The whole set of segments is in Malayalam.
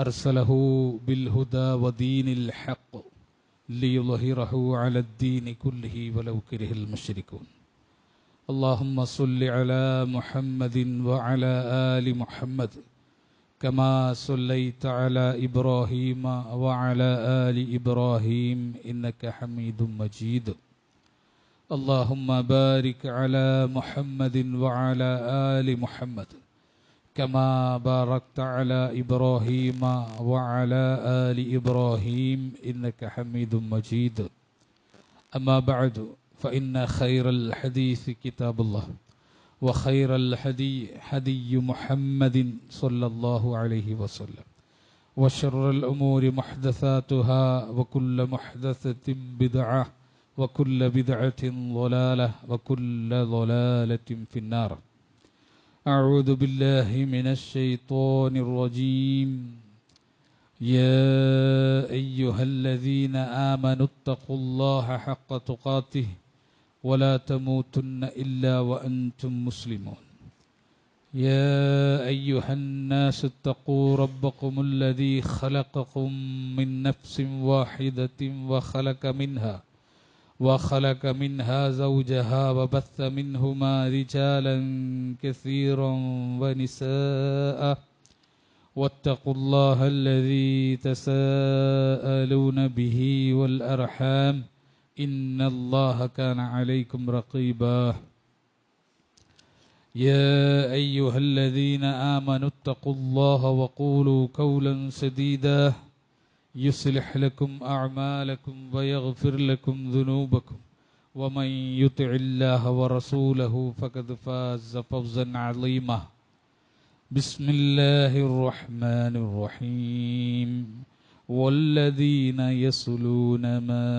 أرسله بالهدى ودين الحق ليظهره على الدين كله ولو كره المشركون. اللهم صل على محمد وعلى آل محمد كما صليت على إبراهيم وعلى آل إبراهيم إنك حميد مجيد. اللهم بارك على محمد وعلى آل محمد كما باركت على إبراهيم وعلى آل إبراهيم إنك حميد مجيد. أما بعد فإن خير الحديث كتاب الله وخير الهدي هدي محمد صلى الله عليه وسلم وشر الأمور محدثاتها وكل محدثة بدعة وكل بدعة ضلالة وكل ضلالة في النار. أعوذ بالله من الشيطان الرجيم. يا أيها الذين آمنوا اتقوا الله حق تقاته ولا تموتن إلا وأنتم مسلمون. يا أيها الناس اتقوا ربكم الذي خلقكم من نفس واحدة وخلق منها زوجها وبث منهما رجالا كثيرا ونساء واتقوا الله الذي تساءلون به والأرحام إن الله كان عليكم رقيبا. يا أيها الذين آمنوا اتقوا الله وقولوا قولا سديدا يصلح لكم أعمالكم ويغفر لكم ذنوبكم ومن يطع الله ورسوله فقد فاز فوزا عظيما. بسم الله الرحمن الرحيم. والذين يصلون ما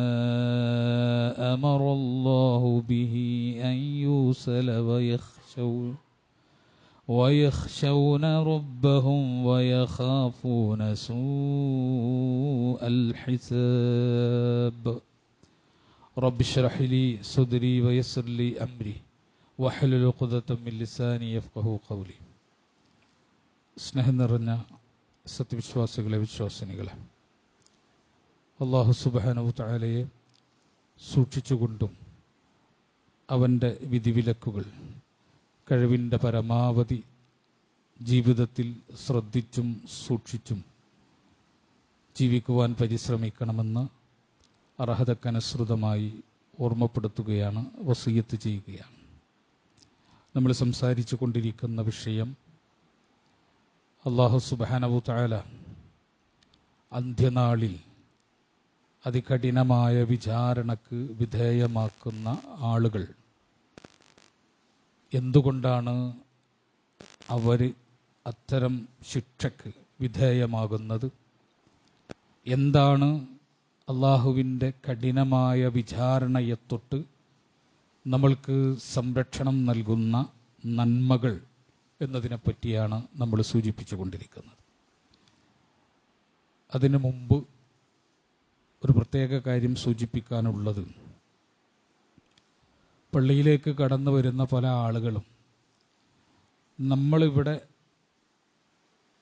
أمر الله به أن يوصل ويخشون ربهم ويخافون سوء الحساب. رب اشرح لي صدري ويسر لي أمري واحلل عقدة من لساني يفقهوا قولي. സ്നേഹം നിറഞ്ഞ സത്യവിശ്വാസികളെ, വിശ്വാസിനികളെ, അല്ലാഹു സുബ്ഹാനഹു തആലയെ സൂക്ഷിച്ചുകൊണ്ടും അവൻ്റെ വിധിവിലക്കുകൾ കഴിവിൻ്റെ പരമാവധി ജീവിതത്തിൽ ശ്രദ്ധിച്ചും സൂക്ഷിച്ചും ജീവിക്കുവാൻ പരിശ്രമിക്കണമെന്ന് അർഹതക്കനുസൃതമായി ഓർമ്മപ്പെടുത്തുകയാണ്, വസിയ്യത്ത് ചെയ്യുകയാണ്. നമ്മൾ സംസാരിച്ചു കൊണ്ടിരിക്കുന്ന വിഷയം അല്ലാഹു സുബ്ഹാനഹു തആല അന്ത്യനാളിൽ അതികഠിനമായ വിചാരണക്ക് വിധേയമാക്കുന്ന ആളുകൾ എന്തുകൊണ്ടാണ് അവർ അത്തരം ശിക്ഷയ്ക്ക് വിധേയമാകുന്നത്, എന്താണ് അള്ളാഹുവിൻ്റെ കഠിനമായ വിചാരണയെത്തൊട്ട് നമ്മൾക്ക് സംരക്ഷണം നൽകുന്ന നന്മകൾ എന്നതിനെപ്പറ്റിയാണ് നമ്മൾ സൂചിപ്പിച്ചു കൊണ്ടിരിക്കുന്നത്. അതിനു മുമ്പ് ഒരു പ്രത്യേക കാര്യം സൂചിപ്പിക്കാനുള്ളത്, പള്ളിയിലേക്ക് കടന്നു വരുന്ന പല ആളുകളും നമ്മളിവിടെ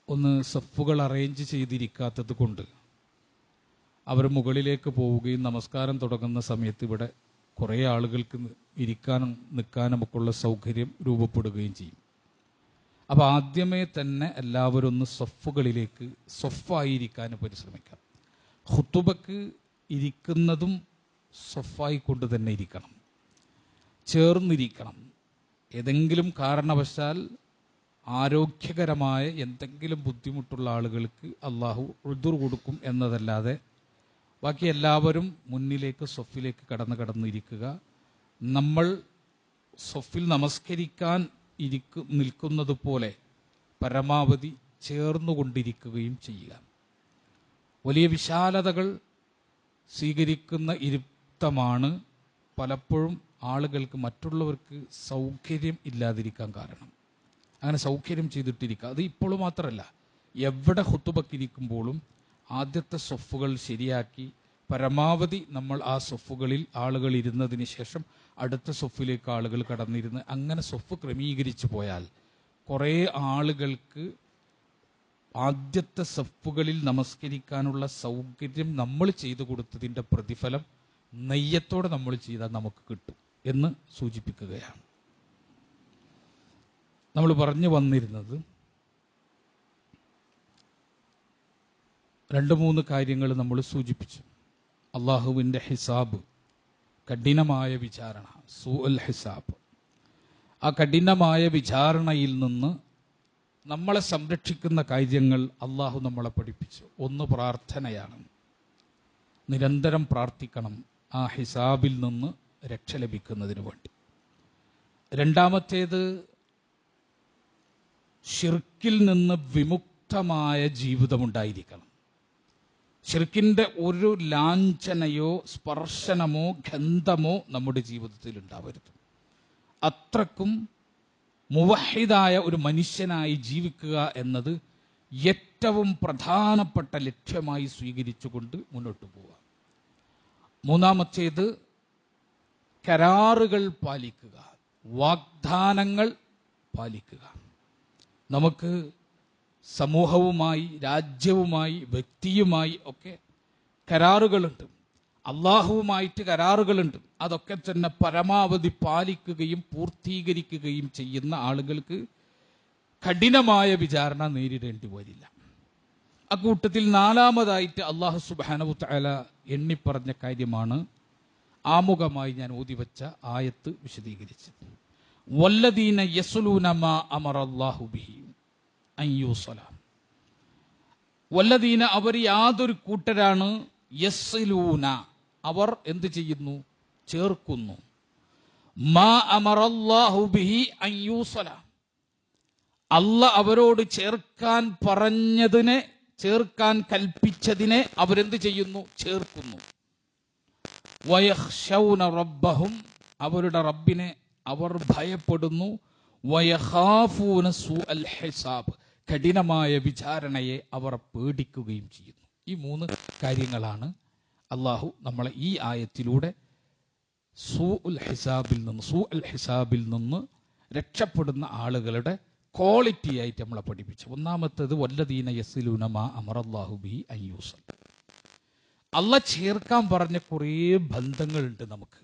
ഒന്ന് സഫുകൾ അറേഞ്ച് ചെയ്തിരിക്കാത്തത് കൊണ്ട് അവർ മുകളിലേക്ക് പോവുകയും നമസ്കാരം തുടങ്ങുന്ന സമയത്ത് ഇവിടെ കുറേ ആളുകൾക്ക് ഇരിക്കാനും നിൽക്കാനും ഒക്കെയുള്ള സൗകര്യം രൂപപ്പെടുകയും ചെയ്യും. അപ്പോൾ ആദ്യമേ തന്നെ എല്ലാവരും ഒന്ന് സഫുകളിലേക്ക് സഫായിരിക്കാൻ പരിശ്രമിക്കാം. ഖുതുബക്ക് ഇരിക്കുന്നതും സഫായിക്കൊണ്ട് തന്നെ ഇരിക്കണം, ചേർന്നിരിക്കണം. ഏതെങ്കിലും കാരണവശാൽ ആരോഗ്യകരമായ എന്തെങ്കിലും ബുദ്ധിമുട്ടുള്ള ആളുകൾക്ക് അള്ളാഹു ഉദ്ർ കൊടുക്കും എന്നതല്ലാതെ ബാക്കി എല്ലാവരും മുന്നിലേക്ക് സൊഫിലേക്ക് കടന്നിരിക്കുക. നമ്മൾ സൊഫിൽ നമസ്കരിക്കാൻ നിൽക്കുന്നത് പോലെ പരമാവധി ചേർന്നുകൊണ്ടിരിക്കുകയും ചെയ്യുക. വലിയ വിശാലതകൾ സ്വീകരിക്കുന്ന ഇരുത്തമാണ് പലപ്പോഴും ആളുകൾക്ക് മറ്റുള്ളവർക്ക് സൗകര്യം ഇല്ലാതിരിക്കാൻ കാരണം. അങ്ങനെ സൗകര്യം ചെയ്തിട്ടിരിക്കുക. അത് ഇപ്പോഴും മാത്രമല്ല, എവിടെ ഖുതുബക്കിരിക്കുമ്പോഴും ആദ്യത്തെ സൊഫുകൾ ശരിയാക്കി പരമാവധി നമ്മൾ ആ സൊഫുകളിൽ ആളുകൾ ഇരുന്നതിന് ശേഷം അടുത്ത സൊഫിലേക്ക് ആളുകൾ കടന്നിരുന്ന് അങ്ങനെ സൊഫ് ക്രമീകരിച്ചു പോയാൽ കുറേ ആളുകൾക്ക് ആദ്യത്തെ സഫുകളിൽ നമസ്കരിക്കാനുള്ള സൗകര്യം നമ്മൾ ചെയ്തു കൊടുത്തതിൻ്റെ പ്രതിഫലം നെയ്യത്തോടെ നമ്മൾ ചെയ്താൽ നമുക്ക് കിട്ടും എന്ന് സൂചിപ്പിക്കുകയാണ്. നമ്മൾ പറഞ്ഞു വന്നിരുന്നത് 2-3 കാര്യങ്ങൾ നമ്മൾ സൂചിപ്പിച്ചു. അള്ളാഹുവിൻ്റെ ഹിസാബ്, കഠിനമായ വിചാരണ, സൂഅൽ ഹിസാബ്. ആ കഠിനമായ വിചാരണയിൽ നിന്ന് നമ്മളെ സംരക്ഷിക്കുന്ന കാര്യങ്ങൾ അള്ളാഹു നമ്മളെ പഠിപ്പിച്ചു. ഒന്ന് പ്രാർത്ഥനയാണ്. നിരന്തരം പ്രാർത്ഥിക്കണം ആ ഹിസാബിൽ നിന്ന് രക്ഷ ലഭിക്കുന്നതിന് വേണ്ടി. രണ്ടാമത്തേത്, ശിർക്കിൽ നിന്ന് വിമുക്തമായ ജീവിതമുണ്ടായിരിക്കണം. ശിർക്കിൻ്റെ ഒരു ലാഞ്ചനയോ സ്പർശനമോ ഗന്ധമോ നമ്മുടെ ജീവിതത്തിൽ ഉണ്ടാവരുത്. അത്രക്കും മുവഹിദായ ഒരു മനുഷ്യനായി ജീവിക്കുക എന്നത് ഏറ്റവും പ്രധാനപ്പെട്ട ലക്ഷ്യമായി സ്വീകരിച്ചുകൊണ്ട് മുന്നോട്ട് പോവുക. മൂന്നാമത്തേത്, കരാറുകൾ പാലിക്കുക, വാഗ്ദാനങ്ങൾ പാലിക്കുക. നമുക്ക് സമൂഹവുമായി, രാജ്യവുമായി, വ്യക്തിയുമായി ഒക്കെ കരാറുകളുണ്ട്. അള്ളാഹുവുമായിട്ട് കരാറുകളുണ്ട്. അതൊക്കെ തന്നെ പരമാവധി പാലിക്കുകയും പൂർത്തീകരിക്കുകയും ചെയ്യുന്ന ആളുകൾക്ക് കഠിനമായ വിചാരണ നേരിടേണ്ടി വരില്ല. അക്കൂട്ടത്തിൽ 4-മതായിട്ട് അള്ളാഹു സുബ്ഹാനഹു തആല എണ്ണിപ്പറഞ്ഞ കാര്യമാണ് ആമുഖമായി ഞാൻ ഓതിവെച്ച ആയത്ത് വിശദീകരിച്ചത്. വല്ലദീന യസ്ലൂന മാ അമറല്ലാഹു ബിഹി അൻ യൂസല. വല്ലദീന, അവർ യാതൊരു കൂട്ടരാണ്, യസ്ലൂന, അവർ എന്ത് ചെയ്യുന്നു? ചേർക്കുന്നു. മാ അമറല്ലാഹു ബിഹി അൻ യൂസല, അല്ലാഹ് അവരോട് ചേർക്കാൻ പറഞ്ഞതിനെ, ചേർക്കാൻ കൽപ്പിച്ചതിനെ അവരെന്ത് ചെയ്യുന്നു? ചേർക്കുന്നു. വയഖ്ശൗന റബ്ബഹും, അവരുടെ റബ്ബിനെ അവർ ഭയപ്പെടുന്നു. വയഖാഫൂന സൂഅൽ ഹിസാബ്, കഠിനമായ വിചാരണയെ അവർ പേടിക്കുകയും ചെയ്യുന്നു. ഈ 3 കാര്യങ്ങളാണ് അള്ളാഹു നമ്മളെ ഈ ആയത്തിലൂടെ സൂഅൽ ഹിസാബിൽ നിന്ന് രക്ഷപ്പെടുന്ന ആളുകളുടെ ക്വാളിറ്റി ആയിട്ട് നമ്മളെ പഠിപ്പിച്ചു. ഒന്നാമത്തേത്, വല്ലദീന യസ്ലൂന മാ അമറല്ലാഹു ബിഹി അൻ യൂസൽ. അള്ളാഹ് ചേർക്കാൻ പറഞ്ഞ കുറേ ബന്ധങ്ങളുണ്ട് നമുക്ക്.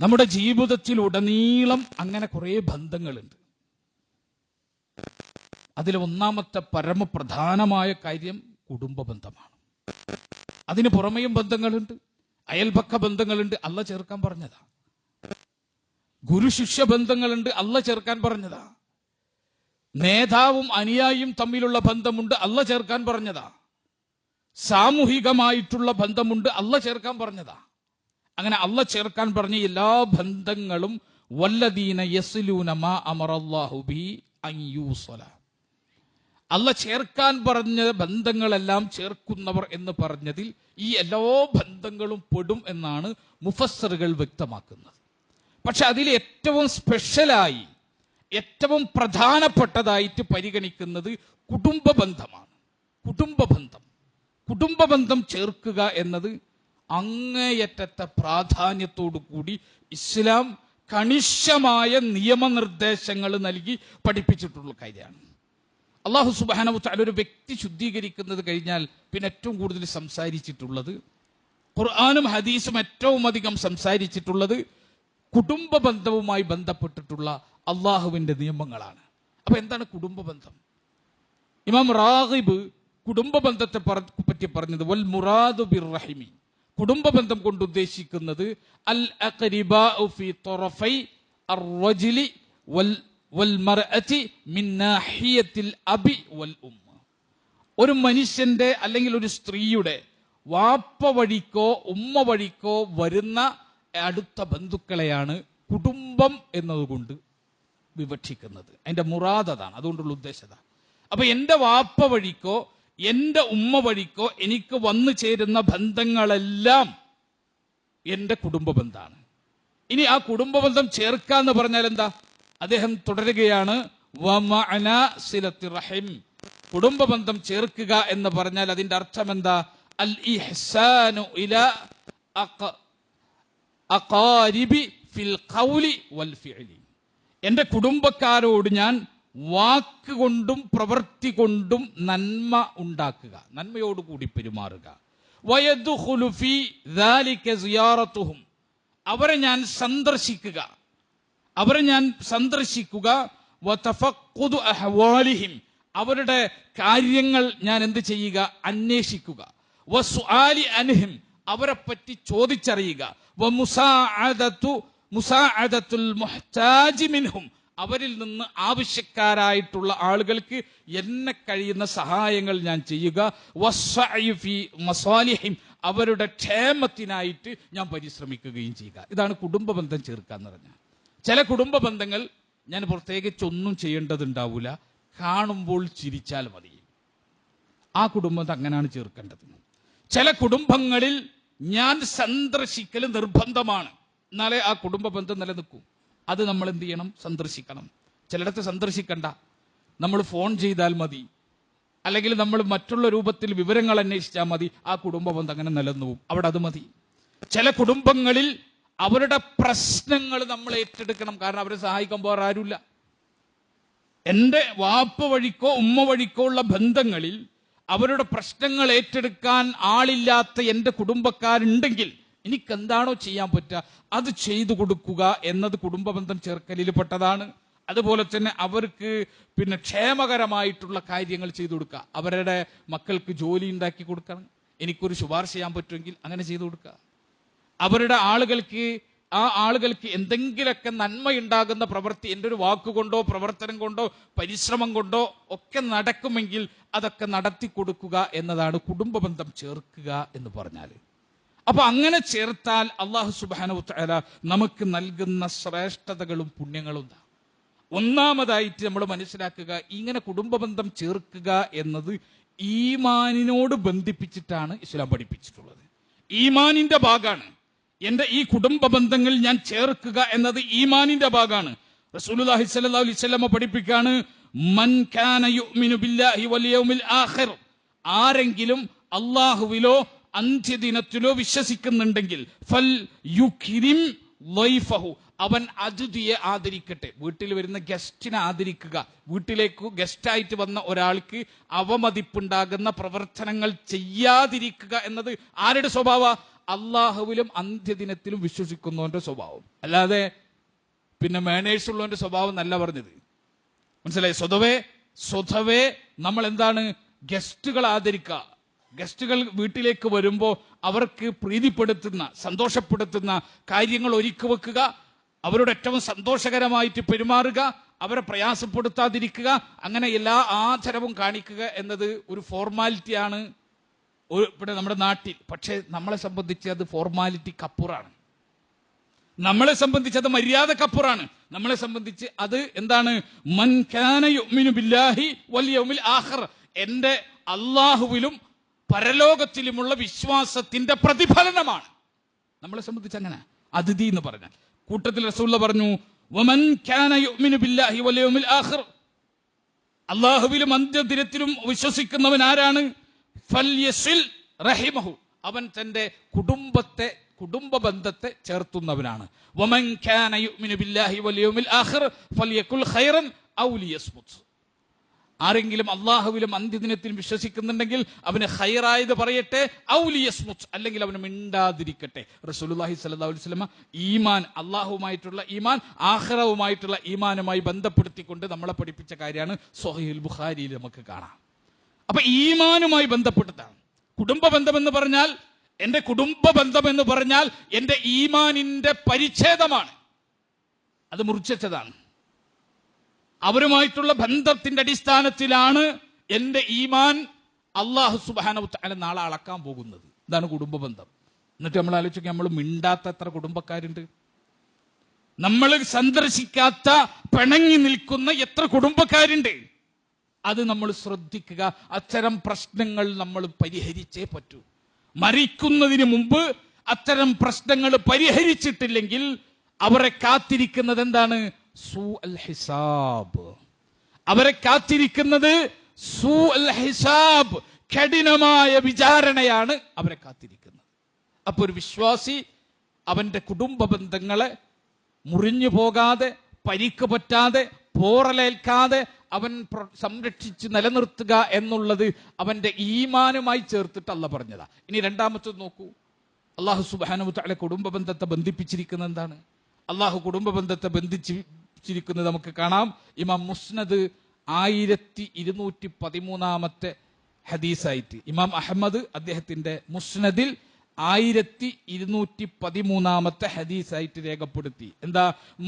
നമ്മുടെ ജീവിതത്തിൽ ഉടനീളം അങ്ങനെ കുറേ ബന്ധങ്ങളുണ്ട്. അതിൽ ഒന്നാമത്തെ പരമപ്രധാനമായ കാര്യം കുടുംബ ബന്ധമാണ്. അതിന് പുറമെയും ബന്ധങ്ങളുണ്ട്, അയൽപക്ക ബന്ധങ്ങളുണ്ട്, അള്ളാഹ് ചേർക്കാൻ പറഞ്ഞതാ. ഗുരു ശിഷ്യ ബന്ധങ്ങളുണ്ട്, അള്ളാഹ് ചേർക്കാൻ പറഞ്ഞതാ. നേതാവും അനുയായിയും തമ്മിലുള്ള ബന്ധമുണ്ട്, അള്ളാഹ് ചേർക്കാൻ പറഞ്ഞതാ. സാമൂഹികമായിട്ടുള്ള ബന്ധമുണ്ട്, അള്ളാഹ് ചേർക്കാൻ പറഞ്ഞതാ. അങ്ങനെ അള്ളാഹ് ചേർക്കാൻ പറഞ്ഞ എല്ലാ ബന്ധങ്ങളും വല്ലദീന യസ്ലൂന മാ അമറല്ലാഹു ബിഹി അൻ യൂസല, അള്ളാഹ് ചേർക്കാൻ പറഞ്ഞ ബന്ധങ്ങളെല്ലാം ചേർക്കുന്നവർ എന്ന് പറഞ്ഞതിൽ ഈ എല്ലാ ബന്ധങ്ങളും പെടും എന്നാണ് മുഫസ്സിറുകൾ വ്യക്തമാക്കുന്നത്. പക്ഷെ അതിൽ ഏറ്റവും സ്പെഷ്യലായി, ഏറ്റവും പ്രധാനപ്പെട്ടതായിട്ട് പരിഗണിക്കുന്നത് കുടുംബ ബന്ധമാണ്. കുടുംബ ബന്ധം ചേർക്കുക എന്നത് അങ്ങേയറ്റത്തെ പ്രാധാന്യത്തോടു കൂടി ഇസ്ലാം കണിശമായ നിയമനിർദ്ദേശങ്ങൾ നൽകി പഠിപ്പിച്ചിട്ടുള്ള കാര്യമാണ്. അല്ലാഹു സുബ്ഹാനഹു വ തആല ഒരു വ്യക്തി ശുദ്ധീകരിക്കുന്നത് കഴിഞ്ഞാൽ പിന്നെ ഏറ്റവും കൂടുതൽ സംസാരിച്ചിട്ടുള്ളത്, ഖുർആനും ഹദീസും ഏറ്റവും അധികം സംസാരിച്ചിട്ടുള്ളത് കുടുംബ ബന്ധവുമായി ബന്ധപ്പെട്ടിട്ടുള്ള അള്ളാഹുവിന്റെ നിയമങ്ങളാണ്. അപ്പൊ എന്താണ് കുടുംബ ബന്ധം? ഇമാം റാഗിബ് കുടുംബ ബന്ധത്തെ പറ്റി പറഞ്ഞത് വൽ മുറാദു ബിർ റഹിമി, കുടുംബ ബന്ധം കൊണ്ട് ഉദ്ദേശിക്കുന്നത് അൽ അഖ്രിബാഉ ഫി ത്വറഫൈ അർറജ്ലി വൽ മർഅതി മിൻ നാഹിയത്തിൽ അബി വൽ ഉമ്മ. ഒരു മനുഷ്യന്റെ അല്ലെങ്കിൽ ഒരു സ്ത്രീയുടെ വാപ്പ വഴിക്കോ ഉമ്മ വഴിക്കോ വരുന്ന അടുത്ത ബന്ധുക്കളെയാണ് കുടുംബം എന്നതുകൊണ്ട് വിവക്ഷിക്കുന്നത്. അതിന്റെ മുറാദ് അതാണ്, അതുകൊണ്ടുള്ള ഉദ്ദേശത. അപ്പൊ എന്റെ വാപ്പ വഴിക്കോ എന്റെ ഉമ്മ വഴിക്കോ എനിക്ക് വന്നു ചേരുന്ന ബന്ധങ്ങളെല്ലാം എന്റെ കുടുംബ ബന്ധമാണ്. ഇനി ആ കുടുംബ ബന്ധം ചേർക്കാന്ന് പറഞ്ഞാൽ എന്താ? അദ്ദേഹം തുടരുകയാണ്, വമഅനാ സിലത്തി റഹിം, കുടുംബ ബന്ധം ചേർക്കുക എന്ന് പറഞ്ഞാൽ അതിന്റെ അർത്ഥം എന്താ? അൽ ഇഹ്സാനു ഇലാ അഖാരിബി ഫിൽ ഖൗലി വൽ ഫിഅലി, എന്റെ കുടുംബക്കാരോട് ഞാൻ വാക്കുകൊണ്ടും പ്രവൃത്തി കൊണ്ടും നന്മ ഉണ്ടാക്കുക, നന്മയോടുകൂടി പെരുമാറുക. വയദ്ഖുലു ഫീ ദാലിക സിയാറത്തുഹും, അവരെ ഞാൻ സന്ദർശിക്കുക. വതഫഖുദു അഹ്വാലിഹിം, അവരുടെ കാര്യങ്ങൾ ഞാൻ എന്ത് ചെയ്യുക, അന്വേഷിക്കുക. വസുആലി അൻഹിം, അവരെ പറ്റി ചോദിച്ചറിയുക. മുസാഅദത്തുൽ മുഹ്താജി മിൻഹും, അവരിൽ നിന്ന് ആവശ്യക്കാരായിട്ടുള്ള ആളുകൾക്ക് എന്നെ കഴിയുന്ന സഹായങ്ങൾ ഞാൻ ചെയ്യുക. വസ്സഅയു ഫീ മസാലിഹിം, അവരുടെ ക്ഷേമത്തിനായിട്ട് ഞാൻ പരിശ്രമിക്കുകയും ചെയ്യുക. ഇതാണ് കുടുംബ ബന്ധം ചേർക്കുക എന്ന് പറഞ്ഞാൽ. ചില കുടുംബ ബന്ധങ്ങൾ ഞാൻ പ്രത്യേകിച്ചൊന്നും ചെയ്യേണ്ടതുണ്ടാവില്ല, കാണുമ്പോൾ ചിരിച്ചാൽ മതി. ആ കുടുംബം അങ്ങനെയാണ് ചേർക്കേണ്ടത്. ചില കുടുംബങ്ങളിൽ ഞാൻ സന്ദർശിക്കൽ നിർബന്ധമാണ്, എന്നാലേ ആ കുടുംബ ബന്ധം നിലനിൽക്കൂ. അത് നമ്മൾ എന്ത് ചെയ്യണം, സന്ദർശിക്കണം. ചിലയിടത്ത് സന്ദർശിക്കണ്ട, നമ്മൾ ഫോൺ ചെയ്താൽ മതി, അല്ലെങ്കിൽ നമ്മൾ മറ്റുള്ള രൂപത്തിൽ വിവരങ്ങൾ അന്വേഷിച്ചാൽ മതി. ആ കുടുംബ ബന്ധം അങ്ങനെ നിലനിന്നു, അവിടെ അത് മതി. ചില കുടുംബങ്ങളിൽ അവരുടെ പ്രശ്നങ്ങൾ നമ്മൾ ഏറ്റെടുക്കണം, കാരണം അവരെ സഹായിക്കാൻ പോകാൻ ആരുമില്ല. എൻ്റെ വാപ്പ വഴിക്കോ ഉമ്മ വഴിക്കോ ഉള്ള ബന്ധങ്ങളിൽ അവരുടെ പ്രശ്നങ്ങൾ ഏറ്റെടുക്കാൻ ആളില്ലാത്ത എൻ്റെ കുടുംബക്കാരുണ്ടെങ്കിൽ എനിക്കെന്താണോ ചെയ്യാൻ പറ്റുക അത് ചെയ്തു കൊടുക്കുക എന്നത് കുടുംബ ബന്ധം ചേർക്കലിൽ പെട്ടതാണ്. അതുപോലെ തന്നെ അവർക്ക് ക്ഷേമകരമായിട്ടുള്ള കാര്യങ്ങൾ ചെയ്തു കൊടുക്കുക. അവരുടെ മക്കൾക്ക് ജോലി ഉണ്ടാക്കി കൊടുക്കണം, എനിക്കൊരു ശുപാർശ ചെയ്യാൻ പറ്റുമെങ്കിൽ അങ്ങനെ ചെയ്തു കൊടുക്കുക. അവരുടെ ആളുകൾക്ക് എന്തെങ്കിലുമൊക്കെ നന്മയുണ്ടാകുന്ന പ്രവൃത്തി എൻ്റെ ഒരു വാക്കുകൊണ്ടോ പ്രവർത്തനം കൊണ്ടോ പരിശ്രമം കൊണ്ടോ ഒക്കെ നടക്കുമെങ്കിൽ അതൊക്കെ നടത്തി കൊടുക്കുക എന്നതാണ് കുടുംബ ബന്ധം ചേർക്കുക എന്ന് പറഞ്ഞാൽ. അപ്പൊ അങ്ങനെ ചേർത്താൽ അല്ലാഹു സുബ്ഹാനഹു വ തആല നമുക്ക് നൽകുന്ന ശ്രേഷ്ഠതകളും പുണ്യങ്ങളും. ഒന്നാമതായിട്ട് നമ്മൾ മനസ്സിലാക്കുക, ഇങ്ങനെ കുടുംബ ബന്ധം ചേർക്കുക എന്നത് ഈമാനിനോട് ബന്ധിപ്പിച്ചിട്ടാണ് ഇസ്ലാം പഠിപ്പിച്ചിട്ടുള്ളത്. ഈമാനിന്റെ ഭാഗമാണ്. എന്റെ ഈ കുടുംബ ബന്ധങ്ങൾ ഞാൻ ചേർക്കുക എന്നത് ഈമാനിന്റെ ഭാഗമാണ്. റസൂലുള്ളാഹി സ്വല്ലല്ലാഹു അലൈഹി വസല്ലം പഠിപ്പിക്കാണ്, മൻ കാന യുഅ്മിനു ബില്ലാഹി വൽ യൗമിൽ ആഖിർ, ആരെങ്കിലും അല്ലാഹുവിലോ അന്ത്യദിനത്തിലോ വിശ്വസിക്കുന്നുണ്ടെങ്കിൽ ഫൽ യുക്രിം ളൈഫഹു, അവൻ അതിഥിയെ ആദരിക്കട്ടെ. വീട്ടിൽ വരുന്ന ഗസ്റ്റിനെ ആദരിക്കുക. വീട്ടിലേക്ക് ഗസ്റ്റായിട്ട് വന്ന ഒരാൾക്ക് അവമതിപ്പുണ്ടാകുന്ന പ്രവർത്തനങ്ങൾ ചെയ്യാതിരിക്കുക എന്നത് ആരുടെ സ്വഭാവ? അള്ളാഹുവിലും അന്ത്യദിനത്തിലും വിശ്വസിക്കുന്നവന്റെ സ്വഭാവം. അല്ലാതെ മേനേഴ്സ് ഉള്ളവന്റെ സ്വഭാവം നല്ല പറഞ്ഞത്, മനസ്സിലായി? സ്വതവേ നമ്മൾ എന്താണ്, ഗസ്റ്റുകൾ ആദരിക്കുക. ഗസ്റ്റുകൾ വീട്ടിലേക്ക് വരുമ്പോൾ അവർക്ക് പ്രീതിപ്പെടുത്തുന്ന സന്തോഷപ്പെടുത്തുന്ന കാര്യങ്ങൾ ഒരുക്കി വെക്കുക, അവരോട് ഏറ്റവും സന്തോഷകരമായിട്ട് പെരുമാറുക, അവരെ പ്രയാസപ്പെടുത്താതിരിക്കുക, അങ്ങനെ എല്ലാ ആദരവും കാണിക്കുക എന്നത് ഒരു ഫോർമാലിറ്റിയാണ് ഇവിടെ നമ്മുടെ നാട്ടിൽ. പക്ഷെ നമ്മളെ സംബന്ധിച്ച് അത് ഫോർമാലിറ്റിക്കപ്പുറാണ്. നമ്മളെ സംബന്ധിച്ച് അത് മര്യാദക്കപ്പുറാണ്. നമ്മളെ സംബന്ധിച്ച് അത് എന്താണ്, മൻ കാന യുഅ്മിനു ബില്ലാഹി വൽ യൗമിൽ ആഖിർ, എന്റെ അല്ലാഹുവിലും പരലോകത്തിലുമുള്ള വിശ്വാസത്തിന്റെ പ്രതിഫലനമാണ്. നമ്മളെ സംബന്ധിച്ച് അങ്ങനെ അതിഥി എന്ന് പറഞ്ഞാൽ. കൂട്ടത്തിൽ റസൂലുള്ളാഹി പറഞ്ഞു, വമൻ കാന യുഅ്മിനു ബില്ലാഹി വൽ യൗമിൽ ആഖിർ, അല്ലാഹുവിലും അന്ത്യദിനത്തിലും വിശ്വസിക്കുന്നവൻ ആരാണ്? ഫൽയസിൽ റഹിമഹു, അവൻ തന്റെ കുടുംബ ബന്ധത്തെ ചേർത്തുന്നവനാണ്. വമൻ കാന യുഅ്മിനു ബില്ലാഹി വൽ യൗമിൽ ആഖിർ ഫൽയകുൽ ഖൈറൻ ഔ ലിയസ്മുത്, ആരെങ്കിലും അള്ളാഹുവിലും അന്ത്യദിനത്തിലും വിശ്വസിക്കുന്നുണ്ടെങ്കിൽ അവന് ഖൈറായത് പറയട്ടെ, ഔ ലിയസ്മുത്, അല്ലെങ്കിൽ അവന് മിണ്ടാതിരിക്കട്ടെ. റസൂലുള്ളാഹി സ്വല്ലല്ലാഹു അലൈഹി വസല്ലം ഈമാൻ, അള്ളാഹുമായിട്ടുള്ള ഈമാൻ, ആഖിറവുമായിട്ടുള്ള ഈമാനുമായി ബന്ധപ്പെടുത്തിക്കൊണ്ട് നമ്മളെ പഠിപ്പിച്ച കാര്യമാണ് സ്വഹീഹുൽ ബുഖാരിയിൽ നമുക്ക് കാണാം. അപ്പൊ ഈമാനുമായി ബന്ധപ്പെട്ടതാണ് കുടുംബ ബന്ധം എന്ന് പറഞ്ഞാൽ. എന്റെ കുടുംബ ബന്ധം എന്ന് പറഞ്ഞാൽ എന്റെ ഈമാനിന്റെ പരിച്ഛേദമാണ്, അത് മുറിച്ചതാണ്. അവരുമായിട്ടുള്ള ബന്ധത്തിന്റെ അടിസ്ഥാനത്തിലാണ് എന്റെ ഈമാൻ അല്ലാഹു സുബ്ഹാനഹു വ തആല നാളെ അളക്കാൻ പോകുന്നത്. ഇതാണ് കുടുംബ ബന്ധം. എന്നിട്ട് നമ്മൾ ആലോചിക്കുക, നമ്മൾ മിണ്ടാത്ത എത്ര കുടുംബക്കാരുണ്ട്, നമ്മൾ സന്ദർശിക്കാത്ത പിണങ്ങി നിൽക്കുന്ന എത്ര കുടുംബക്കാരുണ്ട്. അത് നമ്മൾ ശ്രദ്ധിക്കുക. അത്തരം പ്രശ്നങ്ങൾ നമ്മൾ പരിഹരിച്ചേ പറ്റൂ. മരിക്കുന്നതിന് മുമ്പ് അത്തരം പ്രശ്നങ്ങൾ പരിഹരിച്ചിട്ടില്ലെങ്കിൽ അവരെ കാത്തിരിക്കുന്നത് എന്താണ്? സൂ അൽ ഹിസാബ്. അവരെ കാത്തിരിക്കുന്നത് സൂ അൽ ഹിസാബ്, കഠിനമായ വിചാരണയാണ് അവരെ കാത്തിരിക്കുന്നത്. അപ്പൊ ഒരു വിശ്വാസി അവന്റെ കുടുംബ ബന്ധങ്ങളെ മുറിഞ്ഞു പോകാതെ, പരിക്ക് പറ്റാതെ, പോറലേൽക്കാതെ അവൻ സംരക്ഷിച്ച് നിലനിർത്തുക എന്നുള്ളത് അവന്റെ ഈമാനുമായി ചേർത്തിട്ട് അല്ല പറഞ്ഞതാ. ഇനി രണ്ടാമത്തത് നോക്കൂ. അള്ളാഹു സുബ്ഹാനഹു വ തആല കുടുംബ ബന്ധത്തെ ബന്ധിപ്പിച്ചിരിക്കുന്നത് എന്താണ്? അള്ളാഹു കുടുംബ ബന്ധത്തെ ബന്ധിച്ചിരിക്കുന്നത് നമുക്ക് കാണാം. ഇമാം മുസ്നദ് 1213 ഹദീസായിട്ട്, ഇമാം അഹമ്മദ് അദ്ദേഹത്തിന്റെ മുസ്നദിൽ 1213 ഹദീസായിട്ട് രേഖപ്പെടുത്തി. എന്താ?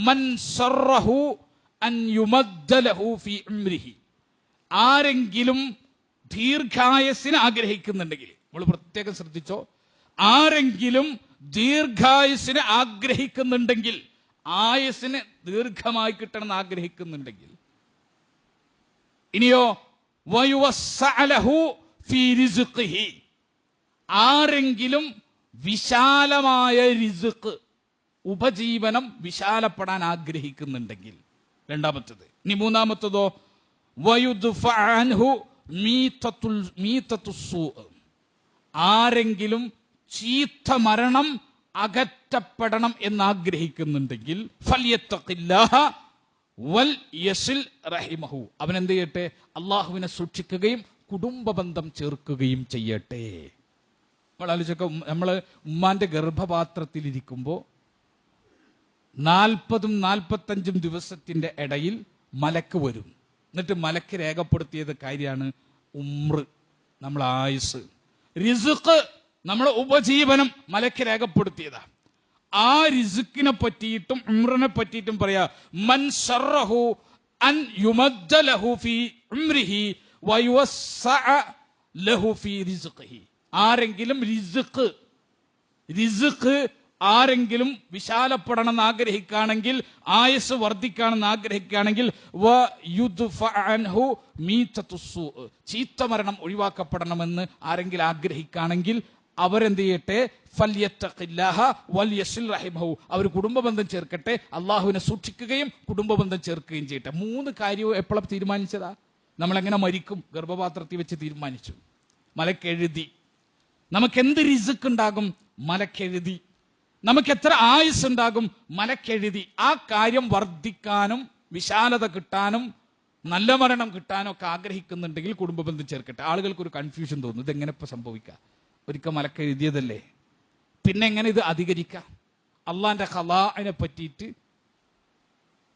മൻ സറഹു അൻ യുമദ്ദ ലഹു ഫീ ഉംരിഹി, ആരെങ്കിലും ദീർഘായുസ്സിനെ ആഗ്രഹിക്കുന്നുണ്ടെങ്കിൽ, നമ്മൾ പ്രത്യേകം ശ്രദ്ധിച്ചോ, ആരെങ്കിലും ദീർഘായുസ്സിനെ ആഗ്രഹിക്കുന്നുണ്ടെങ്കിൽ, ആയുസ്സിന് ദീർഘമായി കിട്ടണമെന്ന് ആഗ്രഹിക്കുന്നുണ്ടെങ്കിൽ, ഇനിയോ വയുവസ്സഅ ലഹു ഫീ റിസ്ഖിഹി, ആരെങ്കിലും വിശാലമായ റിസ്ഖ്, ഉപജീവനം വിശാലപ്പെടാൻ ആഗ്രഹിക്കുന്നുണ്ടെങ്കിൽ, രണ്ടാമത്തത്. ഇനി മൂന്നാമത്തതോ വയുദ്ഫഅ അൻഹു മീതത്തുസ്സൂ, ആരെങ്കിലും ചീത്ത മരണം അകറ്റപ്പെടണം എന്നാഗ്രഹിക്കുന്നുണ്ടെങ്കിൽ ഫൽയത്തഖില്ലാഹ വൽ യസിൽ റഹിമഹു, അവൻ എന്ത് ചെയ്യട്ടെ? അള്ളാഹുവിനെ സൂക്ഷിക്കുകയും കുടുംബ ബന്ധം ചേർക്കുകയും ചെയ്യട്ടെ. നമ്മൾ ആലോചിച്ചൊക്കെ, നമ്മള് ഉമ്മാന്റെ ഗർഭപാത്രത്തിലിരിക്കുമ്പോൾ 40-45 ദിവസത്തിന്റെ ഇടയിൽ മലക്ക് വരും. എന്നിട്ട് മലക്ക് രേഖപ്പെടുത്തിയത് കാര്യമാണ് ഉംറ്, നമ്മളെ ആയുസ്, റിസ്ഖ്, നമ്മളെ ഉപജീവനം മലക്ക് രേഖപ്പെടുത്തിയതാ. ആ റിസ്ഖിനെ പറ്റിയിട്ടും ഉംറിനെ പറ്റിയിട്ടും പറയാ, മൻ ശറഹു അൻ യുമദ്ദ ലഹു ഫീ ഉംരിഹി വയുവസ്സഅ ലഹു ഫീ റിസ്ഖിഹി, ആരെങ്കിലും റിസ്ഖ് ആരെങ്കിലും വിശാലപ്പെടണമെന്ന് ആഗ്രഹിക്കുകയാണെങ്കിൽ, ആയുസ് വർദ്ധിക്കണമെന്ന് ആഗ്രഹിക്കുകയാണെങ്കിൽ, ചീത്ത മരണം ഒഴിവാക്കപ്പെടണമെന്ന് ആരെങ്കിലും ആഗ്രഹിക്കുകയാണെങ്കിൽ അവരെന്ത് ചെയ്യട്ടെ? ഫൽയത്തഖില്ലാഹ വൽ യസിൽ റഹിമഹു, അവർ കുടുംബബന്ധം ചേർക്കട്ടെ, അള്ളാഹുവിനെ സൂക്ഷിക്കുകയും കുടുംബബന്ധം ചേർക്കുകയും ചെയ്യട്ടെ. 3 കാര്യവും എപ്പോഴും തീരുമാനിച്ചതാ. നമ്മളെങ്ങനെ മരിക്കും? ഗർഭപാത്രത്തിൽ വെച്ച് തീരുമാനിച്ചു. മലക്കെഴുതി. നമുക്കെന്ത് റിസ്ക് ഉണ്ടാകും? മലക്കെഴുതി. നമുക്ക് എത്ര ആയുസ് ഉണ്ടാകും? മലക്കെഴുതി. ആ കാര്യം വർദ്ധിക്കാനും വിശാലത കിട്ടാനും നല്ല മരണം കിട്ടാനും ഒക്കെ ആഗ്രഹിക്കുന്നുണ്ടെങ്കിൽ കുടുംബബന്ധം ചേർക്കട്ടെ. ആളുകൾക്ക് ഒരു കൺഫ്യൂഷൻ തോന്നും, ഇതെങ്ങനെ ഇപ്പൊ സംഭവിക്കാം? ഒരിക്കൽ മലക്കെഴുതിയതല്ലേ, പിന്നെ എങ്ങനെ ഇത് അധികരിക്കാം? അള്ളാന്റെ ഖളാഇനെ പറ്റിയിട്ട്,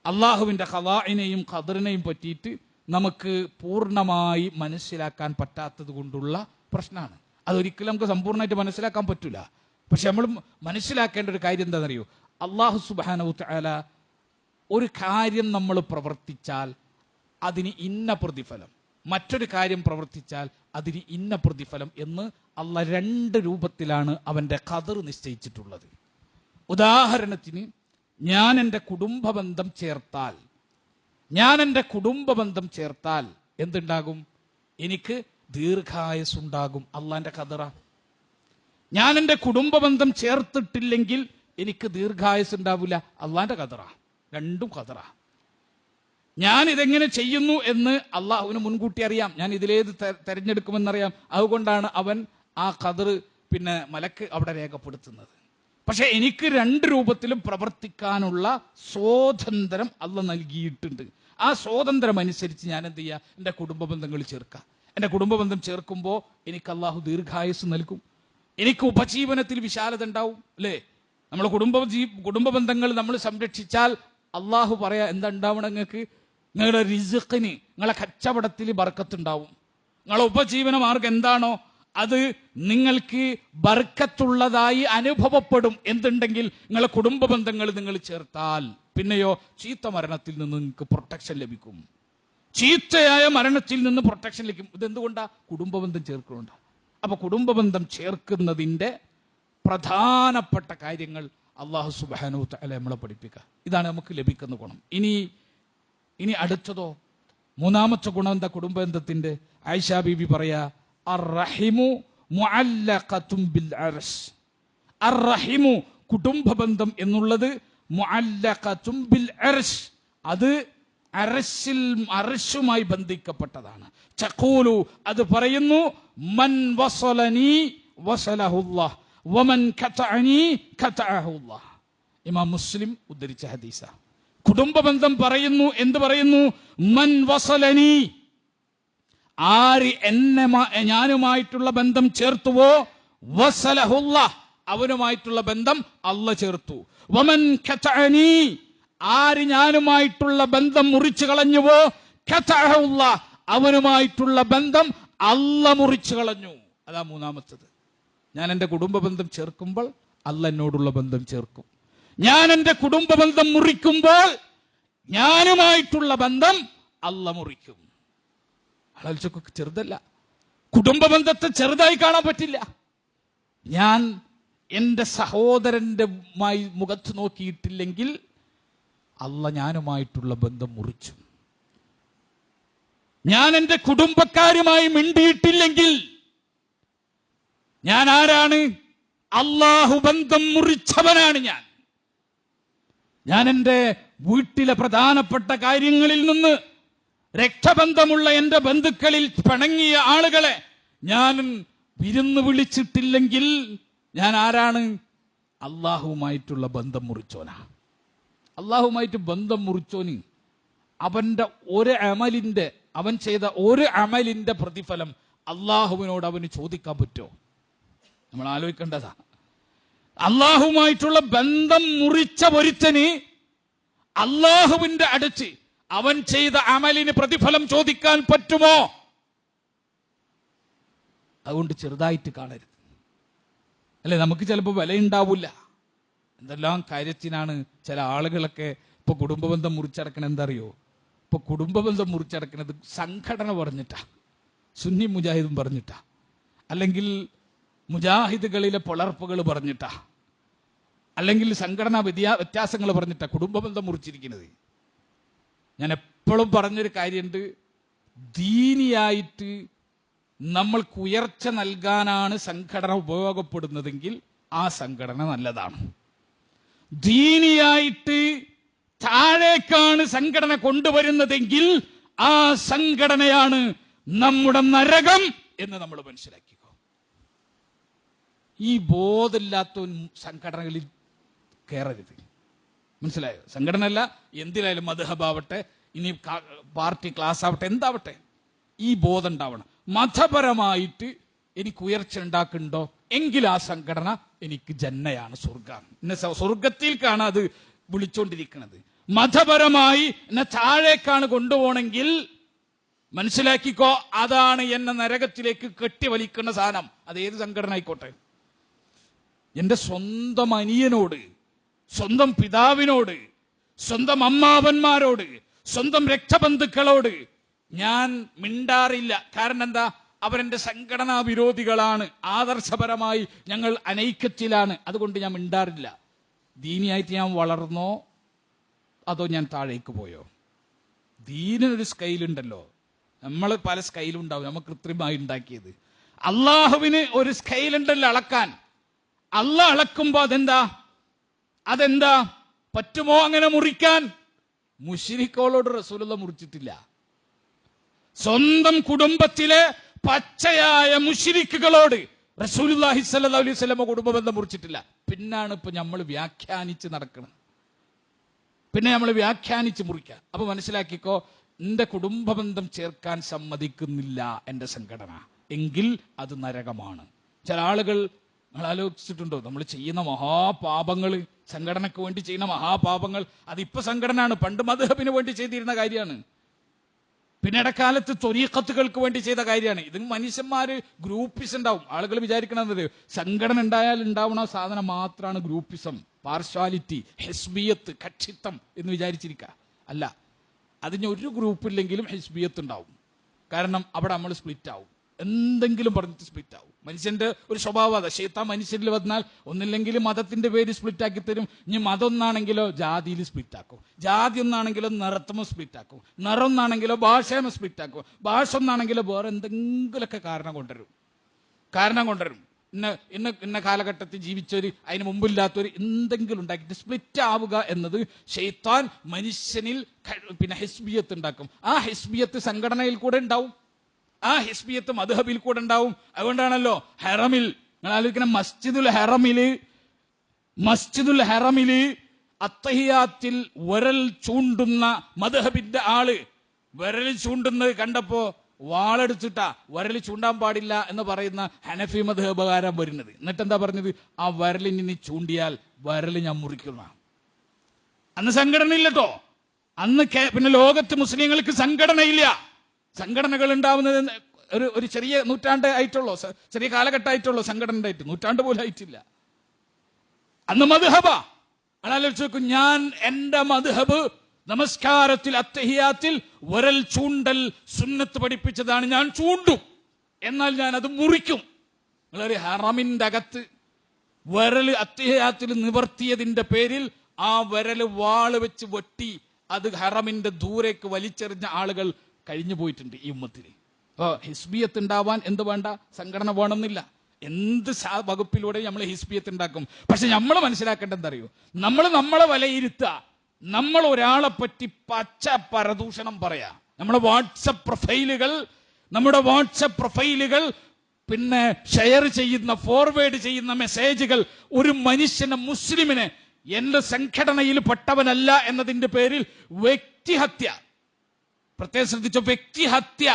അള്ളാഹുവിന്റെ ഖളാഇനെയും ഖദറിനെയും പറ്റിയിട്ട് നമുക്ക് പൂർണ്ണമായി മനസ്സിലാക്കാൻ പറ്റാത്തത് കൊണ്ടുള്ള പ്രശ്നമാണ്. അതൊരിക്കലും നമുക്ക് സമ്പൂർണ്ണമായിട്ട് മനസ്സിലാക്കാൻ പറ്റൂല. പക്ഷെ നമ്മൾ മനസ്സിലാക്കേണ്ട ഒരു കാര്യം എന്താണെന്നറിയോ? അള്ളാഹു സുബ്ഹാനഹു തആല ഒരു കാര്യം നമ്മൾ പ്രവർത്തിച്ചാൽ അതിന് ഇന്ന പ്രതിഫലം, മറ്റൊരു കാര്യം പ്രവർത്തിച്ചാൽ അതിന് ഇന്ന പ്രതിഫലം എന്ന് അള്ളാഹ് 2 രൂപത്തിലാണ് അവന്റെ ഖദർ നിശ്ചയിച്ചിട്ടുള്ളത്. ഉദാഹരണത്തിന്, ഞാൻ എൻ്റെ കുടുംബ ബന്ധം ചേർത്താൽ എന്തുണ്ടാകും? എനിക്ക് ദീർഘായുസ് ഉണ്ടാകും. അള്ളാന്റെ ഖദറ. ഞാൻ എൻ്റെ കുടുംബ ബന്ധം ചേർത്തിട്ടില്ലെങ്കിൽ എനിക്ക് ദീർഘായുസ് ഉണ്ടാവില്ല. അള്ളാന്റെ ഖദറ. രണ്ടും ഖദറ. ഞാൻ ഇതെങ്ങനെ ചെയ്യുന്നു എന്ന് അള്ളാഹുവിന് മുൻകൂട്ടി അറിയാം. ഞാൻ ഇതിലേത് തെരഞ്ഞെടുക്കുമെന്നറിയാം. അതുകൊണ്ടാണ് അവൻ ആ ഖദർ മലക്ക് അവിടെ രേഖപ്പെടുത്തുന്നത്. പക്ഷെ എനിക്ക് 2 രൂപത്തിലും പ്രവർത്തിക്കാനുള്ള സ്വാതന്ത്ര്യം അള്ളാഹ് നൽകിയിട്ടുണ്ട്. ആ സ്വാതന്ത്ര്യം അനുസരിച്ച് ഞാൻ എന്ത് ചെയ്യുക? എൻ്റെ കുടുംബ ബന്ധങ്ങൾ ചേർക്കുക. എൻ്റെ കുടുംബ ബന്ധം ചേർക്കുമ്പോൾ എനിക്ക് അള്ളാഹു ദീർഘായുസ് നൽകും. എനിക്ക് ഉപജീവനത്തിൽ വിശാലത ഉണ്ടാവും. അല്ലേ? നമ്മൾ കുടുംബ ബന്ധങ്ങൾ നമ്മൾ സംരക്ഷിച്ചാൽ അള്ളാഹു പറയാ, എന്താ ഉണ്ടാവണം? നിങ്ങൾക്ക് നിങ്ങളുടെ റിസ്ഖിന്, നിങ്ങളെ കച്ചവടത്തിൽ ബർക്കത്തുണ്ടാവും. നിങ്ങളെ ഉപജീവന മാർഗം എന്താണോ അത് നിങ്ങൾക്ക് ബർക്കത്തുള്ളതായി അനുഭവപ്പെടും. എന്തുണ്ടെങ്കിൽ നിങ്ങളെ കുടുംബ ബന്ധങ്ങൾ നിങ്ങൾ ചേർത്താൽ. പിന്നെയോ ചീത്ത മരണത്തിൽ നിന്ന് നിങ്ങൾക്ക് പ്രൊട്ടക്ഷൻ ലഭിക്കും. ചീത്തയായ മരണത്തിൽ നിന്ന് പ്രൊട്ടക്ഷൻ ലഭിക്കും. ഇതെന്തുകൊണ്ടാ? കുടുംബ ബന്ധം ചേർക്കുന്നുണ്ട്. അപ്പൊ കുടുംബ ബന്ധം ചേർക്കുന്നതിന്റെ പ്രധാനപ്പെട്ട കാര്യങ്ങൾ അള്ളാഹു സുബ്ഹാനഹു തആല നമ്മളെ പഠിപ്പിക്കുക. ഇതാണ് നമുക്ക് ലഭിക്കുന്ന ഗുണം. ഇനി അടുത്തതോ, 3ാമത്തെ ഗുണം എന്താ കുടുംബ ബന്ധത്തിന്റെ? ആയിഷ ബീബി പറയാ, അർറഹിമു മുഅല്ലഖതും ബിൽ അർശ്. അർറഹിമു, കുടുംബ ബന്ധം എന്നുള്ളത് മുഅല്ലഖതും ബിൽ അർശ്, അത് അർശുമായി ബന്ധിക്കപ്പെട്ടതാണ്. തഖൂലു, അത് പറയുന്നു, മൻ വസലനി വസലഹുല്ലാഹ് വമൻ ഖതഅനി ഖതഅഹുല്ലാഹ്. ഇമാം മുസ്ലിം ഉദ്ധരിച്ച ഹദീസ. കുടുംബ ബന്ധം പറയുന്നു. എന്ത് പറയുന്നു? മൻ വസലനി, ആര് എന്നെ ഞാനുമായിട്ടുള്ള ബന്ധം ചേർത്തുവോ, വസലഹുല്ലാഹ്, അവനുമായിട്ടുള്ള ബന്ധം അല്ലാഹ് ചേർത്തു. വമൻ ഖതഅനി, ആര് ഞാനുമായിട്ടുള്ള ബന്ധം മുറിച്ചു കളഞ്ഞുവോ, ഖതഅഹുല്ലാഹ്, അവനുമായിട്ടുള്ള ബന്ധം അല്ലാഹ് മുറിച്ചു കളഞ്ഞു. അതാ മൂന്നാമത്തത്. ഞാൻ എൻ്റെ കുടുംബ ബന്ധം ചേർക്കുമ്പോൾ അല്ലാഹ് എന്നോടുള്ള ബന്ധം ചേർക്കും. ഞാൻ എൻ്റെ കുടുംബ ബന്ധം മുറിക്കുമ്പോൾ ഞാനുമായിട്ടുള്ള ബന്ധം അല്ലാഹ് മുറിക്കും. ആലോചിച്ചൊക്കെ ചെറുതല്ല. കുടുംബ ബന്ധത്തെ ചെറുതായി കാണാൻ പറ്റില്ല. ഞാൻ എൻ്റെ സഹോദരന്റെ മുഖത്ത് നോക്കിയിട്ടില്ലെങ്കിൽ അല്ലാഹ് ഞാനുമായിട്ടുള്ള ബന്ധം മുറിച്ചു. ഞാൻ എൻ്റെ കുടുംബക്കാരുമായി മിണ്ടിയിട്ടില്ലെങ്കിൽ ഞാൻ ആരാണ്? അല്ലാഹു ബന്ധം മുറിച്ചവനാണ് ഞാൻ. ഞാൻ എൻ്റെ വീട്ടിലെ പ്രധാനപ്പെട്ട കാര്യങ്ങളിൽ നിന്ന് രക്തബന്ധമുള്ള എൻ്റെ ബന്ധുക്കളിൽ പിണങ്ങിയ ആളുകളെ ഞാൻ വിരുന്ന് വിളിച്ചിട്ടില്ലെങ്കിൽ ഞാൻ ആരാണ്? അള്ളാഹുമായിട്ടുള്ള ബന്ധം മുറിച്ചോനാ. അള്ളാഹുമായിട്ട് ബന്ധം മുറിച്ചോന് അവന്റെ ഒരു അമലിന്റെ, അവൻ ചെയ്ത ഒരു അമലിന്റെ പ്രതിഫലം അള്ളാഹുവിനോട് അവന് ചോദിക്കാൻ പറ്റുമോ? നമ്മൾ ആലോചിക്കേണ്ടതാ. അള്ളാഹുമായിട്ടുള്ള ബന്ധം മുറിച്ച ഒരുത്തന് അള്ളാഹുവിന്റെ അടുത്ത് അവൻ ചെയ്ത അമലിന് പ്രതിഫലം ചോദിക്കാൻ പറ്റുമോ? അതുകൊണ്ട് ചെറുതായിട്ട് കാണരുത്. അല്ലെ, നമുക്ക് ചിലപ്പോൾ വിലയുണ്ടാവില്ല. എന്തെല്ലാം കാര്യത്തിനാണ് ചില ആളുകളൊക്കെ ഇപ്പൊ കുടുംബബന്ധം മുറിച്ചടക്കണ. എന്തറിയോ? ഇപ്പൊ കുടുംബബന്ധം മുറിച്ചടക്കണത് സംഘടന പറഞ്ഞിട്ടാ, സുന്നി മുജാഹിദും പറഞ്ഞിട്ടാ, അല്ലെങ്കിൽ മുജാഹിദുകളിലെ പൊളർപ്പുകൾ പറഞ്ഞിട്ടാ, അല്ലെങ്കിൽ സംഘടനാ വ്യത്യാസങ്ങൾ പറഞ്ഞിട്ടാ കുടുംബബന്ധം മുറിച്ചിരിക്കുന്നത്. ഞാൻ എപ്പോഴും പറഞ്ഞൊരു കാര്യമുണ്ട്, ദീനിയായിട്ട് നമ്മൾക്ക് ഉയർച്ച നൽകാനാണ് സംഘടന ഉപയോഗപ്പെടുന്നതെങ്കിൽ ആ സംഘടന നല്ലതാണ്. ദീനിയായിട്ട് താഴേക്കാണ് സംഘടന കൊണ്ടുവരുന്നതെങ്കിൽ ആ സംഘടനയാണ് നമ്മുടെ നരകം എന്ന് നമ്മൾ മനസ്സിലാക്കിക്കോ. ഈ ബോധമില്ലാത്ത സംഘടനകളിൽ കയറരുത്. മനസ്സിലായോ? സംഘടന അല്ല, എന്തിനായാലും മദ്ഹബാവട്ടെ, ഇനി പാർട്ടി ക്ലാസ് ആവട്ടെ, എന്താവട്ടെ, ഈ ബോധം ഉണ്ടാവണം. മതപരമായിട്ട് എനിക്ക് ഉയർച്ച ഉണ്ടാക്കുന്നുണ്ടോ എങ്കിൽ ആ സംഘടന എനിക്ക് ജന്നയാണ്, സ്വർഗാണ്. എന്നെ സ്വർഗത്തിൽക്കാണ് അത് വിളിച്ചോണ്ടിരിക്കുന്നത്. മതപരമായി എന്നെ താഴേക്കാണ് കൊണ്ടുപോകണമെങ്കിൽ മനസ്സിലാക്കിക്കോ, അതാണ് എന്നെ നരകത്തിലേക്ക് കെട്ടിവലിക്കുന്ന സാധനം. അത് ഏത് സംഘടന ആയിക്കോട്ടെ. എന്റെ സ്വന്തം അനിയനോട്, സ്വന്തം പിതാവിനോട്, സ്വന്തം അമ്മാവന്മാരോട്, സ്വന്തം രക്തബന്ധുക്കളോട് ഞാൻ മിണ്ടാറില്ല. കാരണം എന്താ? അവരെന്റെ സംഘടനാ വിരോധികളാണ്. ആദർശപരമായി ഞങ്ങൾ അനൈക്യത്തിലാണ്. അതുകൊണ്ട് ഞാൻ മിണ്ടാറില്ല. ദീനിയായിട്ട് ഞാൻ വളർന്നോ അതോ ഞാൻ താഴേക്ക് പോയോ? ദീനിനൊരു സ്കെയിലുണ്ടല്ലോ. നമ്മൾ പല സ്കെയിലുണ്ടാവും, നമ്മൾ കൃത്രിമമായി ഉണ്ടാക്കിയത്. അള്ളാഹുവിന് ഒരു സ്കെയിലുണ്ടല്ലോ അളക്കാൻ. അള്ളാഹ് അളക്കുമ്പോ അതെന്താ പറ്റുമോ അങ്ങനെ മുറിക്കാൻ? മുശ്രിക്കോളോട് റസൂലുള്ള മുറിച്ചിട്ടില്ല. സ്വന്തം കുടുംബത്തിലെ പച്ചയായ മുശ്രിക്കുകളോട് റസൂലുള്ളാഹി സ്വല്ലല്ലാഹു അലൈഹി വസല്ലം കുടുംബബന്ധം മുറിച്ചിട്ടില്ല. പിന്നാണ് ഇപ്പൊ നമ്മൾ വ്യാഖ്യാനിച്ച് നടക്കുന്നത്. പിന്നെ നമ്മൾ വ്യാഖ്യാനിച്ച് മുറിക്കുക. അപ്പൊ മനസ്സിലാക്കിക്കോ, എന്റെ കുടുംബബന്ധം ചേർക്കാൻ സമ്മതിക്കുന്നില്ല എന്റെ സംഘടന എങ്കിൽ അത് നരകമാണ്. ചില ആളുകൾ, നിങ്ങൾ ആലോചിച്ചിട്ടുണ്ടോ, നമ്മൾ ചെയ്യുന്ന മഹാപാപങ്ങൾ, സംഘടനക്ക് വേണ്ടി ചെയ്യുന്ന മഹാപാപങ്ങൾ, അതിപ്പോ സംഘടനയാണ്, പണ്ട് മദ്ഹബിന് വേണ്ടി ചെയ്തിരുന്ന കാര്യമാണ്. പിന്നെ ഇടക്കാലത്ത് ത്വരീഖത്തുകൾക്ക് വേണ്ടി ചെയ്ത കാര്യമാണ്. ഇത് മനുഷ്യന്മാര് ഗ്രൂപ്പിസം ഉണ്ടാവും. ആളുകൾ വിചാരിക്കണത് സംഘടന ഉണ്ടായാൽ ഉണ്ടാവണ സാധനം മാത്രമാണ് ഗ്രൂപ്പിസം, പാർഷ്വാലിറ്റി, ഹിസ്ബിയത്ത്, കക്ഷിത്വം എന്ന് വിചാരിച്ചിരിക്കുക. അല്ല, അതിന് ഒരു ഗ്രൂപ്പില്ലെങ്കിലും ഹിസ്ബിയത്ത് ഉണ്ടാവും. കാരണം അവിടെ നമ്മൾ സ്പ്ലിറ്റ് ആവും, എന്തെങ്കിലും പറഞ്ഞിട്ട് സ്പ്ലിറ്റ് ആവും. മനുഷ്യന്റെ ഒരു സ്വഭാവം അതാ. ശൈത്താൻ മനുഷ്യരിൽ വന്നാൽ ഒന്നില്ലെങ്കിൽ മതത്തിന്റെ പേര് സ്പ്ലിറ്റ് ആക്കി തരും. ഇനി മതം ഒന്നാണെങ്കിലോ ജാതിയിൽ സ്പ്ലിറ്റ് ആക്കും, ജാതി ഒന്നാണെങ്കിലോ നിറത്തുമോ സ്പ്ലിറ്റ് ആക്കും, നിറം ഒന്നാണെങ്കിലോ ഭാഷയമോ സ്പ്ലിറ്റ് ആക്കും, ഭാഷ ഒന്നാണെങ്കിലോ വേറെ എന്തെങ്കിലുമൊക്കെ കാരണം കൊണ്ടുവരും. ഇന്ന കാലഘട്ടത്തിൽ ജീവിച്ചവര്, അതിന് മുമ്പില്ലാത്തവര് എന്തെങ്കിലും ഉണ്ടാക്കിയിട്ട് സ്പ്ലിറ്റ് ആവുക എന്നത് ശൈത്താൻ മനുഷ്യനിൽ പിന്നെ ഹിസ്ബിയത്ത് ഉണ്ടാക്കും. ആ ഹിസ്ബിയത്ത് സംഘടനയിൽ കൂടെ ഉണ്ടാവും, ആ ഹിസ്ബിയത്ത് മദ്ഹബിൽ കൂടെ ഉണ്ടാവും. അതുകൊണ്ടാണല്ലോ ഹറമിൽ, നിങ്ങൾ ആലോചിക്കണം, മസ്ജിദുൽ ഹറമില് അത്തഹിയാത്തിൽ വിരൽ ചൂണ്ടുന്ന മദ്ഹബിന്റെ ആള് വിരൽ ചൂണ്ടുന്നത് കണ്ടപ്പോ വാളെടുത്തിട്ടാ വിരൽ ചൂണ്ടാൻ പാടില്ല എന്ന് പറയുന്ന ഹനഫി മദ്ഹബുകാരൻ വരുന്നത്. എന്നിട്ട് എന്താ പറഞ്ഞത്? ആ വിരലിന് നീ ചൂണ്ടിയാൽ വിരൽ ഞാൻ മുറിക്കുന്ന. അന്ന് സംഘടന ഇല്ലട്ടോ. അന്ന് പിന്നെ ലോകത്ത് മുസ്ലിങ്ങൾക്ക് സംഘടനയില്ല. സംഘടനകൾ ഉണ്ടാവുന്നത് ഒരു ചെറിയ നൂറ്റാണ്ട് ആയിട്ടുള്ളൂ, ചെറിയ കാലഘട്ടമായിട്ടുള്ളൂ സംഘടന ഉണ്ടായിട്ട്. നൂറ്റാണ്ട് പോലും ആയിട്ടില്ല. അന്ന് മദ്ഹബാ. ആലോചിച്ച് നോക്കും, ഞാൻ എന്റെ മദ്ഹബ് നമസ്കാരത്തിൽ അത്തഹിയാത്തിൽ വിരൽ ചൂണ്ടൽ സുന്നത്ത് പഠിപ്പിച്ചതാണ്. ഞാൻ ചൂണ്ടും, എന്നാൽ ഞാൻ അത് മുറിക്കും. നിങ്ങളൊരു ഹറമിന്റെ അകത്ത് വിരൽ അത്തഹിയാത്തിൽ നിവർത്തിയതിന്റെ പേരിൽ ആ വിരൽ വാള് വെച്ച് വെട്ടി അത് ഹറമിന്റെ ദൂരേക്ക് വലിച്ചെറിഞ്ഞ ആളുകൾ കഴിഞ്ഞു പോയിട്ടുണ്ട് ഈ ഉമ്മത്തിൽ. ഹിസ്ബിയത്ത് ഉണ്ടാവാൻ എന്ത് വേണ്ട? സംഘടന വേണമെന്നില്ല. എന്ത് വകുപ്പിലൂടെ നമ്മൾ ഹിസ്ബിയത്ത് ഉണ്ടാക്കും. പക്ഷെ നമ്മൾ മനസ്സിലാക്കേണ്ടത് എന്താ അറിയോ? നമ്മളെ വിലയിരുത്തുക. നമ്മൾ ഒരാളെ പറ്റി പച്ച പരദൂഷണം പറയാ. നമ്മുടെ വാട്സപ്പ് പ്രൊഫൈലുകൾ പിന്നെ ഷെയർ ചെയ്യുന്ന, ഫോർവേഡ് ചെയ്യുന്ന മെസ്സേജുകൾ ഒരു മനുഷ്യനെ, മുസ്ലിമിനെ എന്റെ സംഘടനയിൽ പെട്ടവനല്ല എന്നതിന്റെ പേരിൽ വ്യക്തിഹത്യ, പ്രത്യേകം ശ്രദ്ധിച്ചോ, വ്യക്തിഹത്യ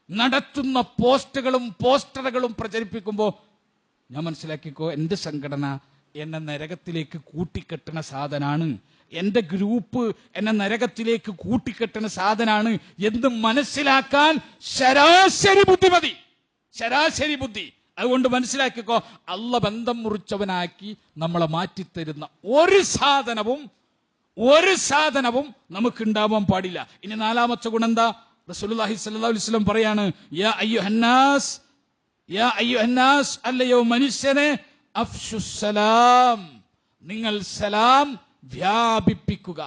നടത്തുന്ന പോസ്റ്റുകളും പോസ്റ്ററുകളും പ്രചരിപ്പിക്കുമ്പോ ഞാൻ മനസ്സിലാക്കിക്കോ, എന്റെ സംഘടന എന്നെ നരകത്തിലേക്ക് കൂട്ടിക്കെട്ടുന്ന സാധനാണ്, എന്റെ ഗ്രൂപ്പ് എന്നെ നരകത്തിലേക്ക് കൂട്ടിക്കെട്ടുന്ന സാധനാണ് എന്ന് മനസ്സിലാക്കാൻ ശരാശരി ബുദ്ധി മതി. ശരാശരി ബുദ്ധി. അതുകൊണ്ട് മനസ്സിലാക്കിക്കോ, അള്ള ബന്ധം മുറിച്ചവനാക്കി നമ്മളെ മാറ്റിത്തരുന്ന ഒരു സാധനവും നമുക്ക് ഉണ്ടാവാൻ പാടില്ല. ഇനി നാലാമത്തെ ഗുണം എന്താ? റസൂലുള്ളാഹി സ്വല്ലല്ലാഹു അലൈഹി വസല്ലം പറയാണ്, യാ അയ്യുഹന്നാസ്, അല്ലയോ മനുഷ്യനെ, അഫ്ശുസ്സലാം, നിങ്ങൾ സലാം വ്യാപിപ്പിക്കുക.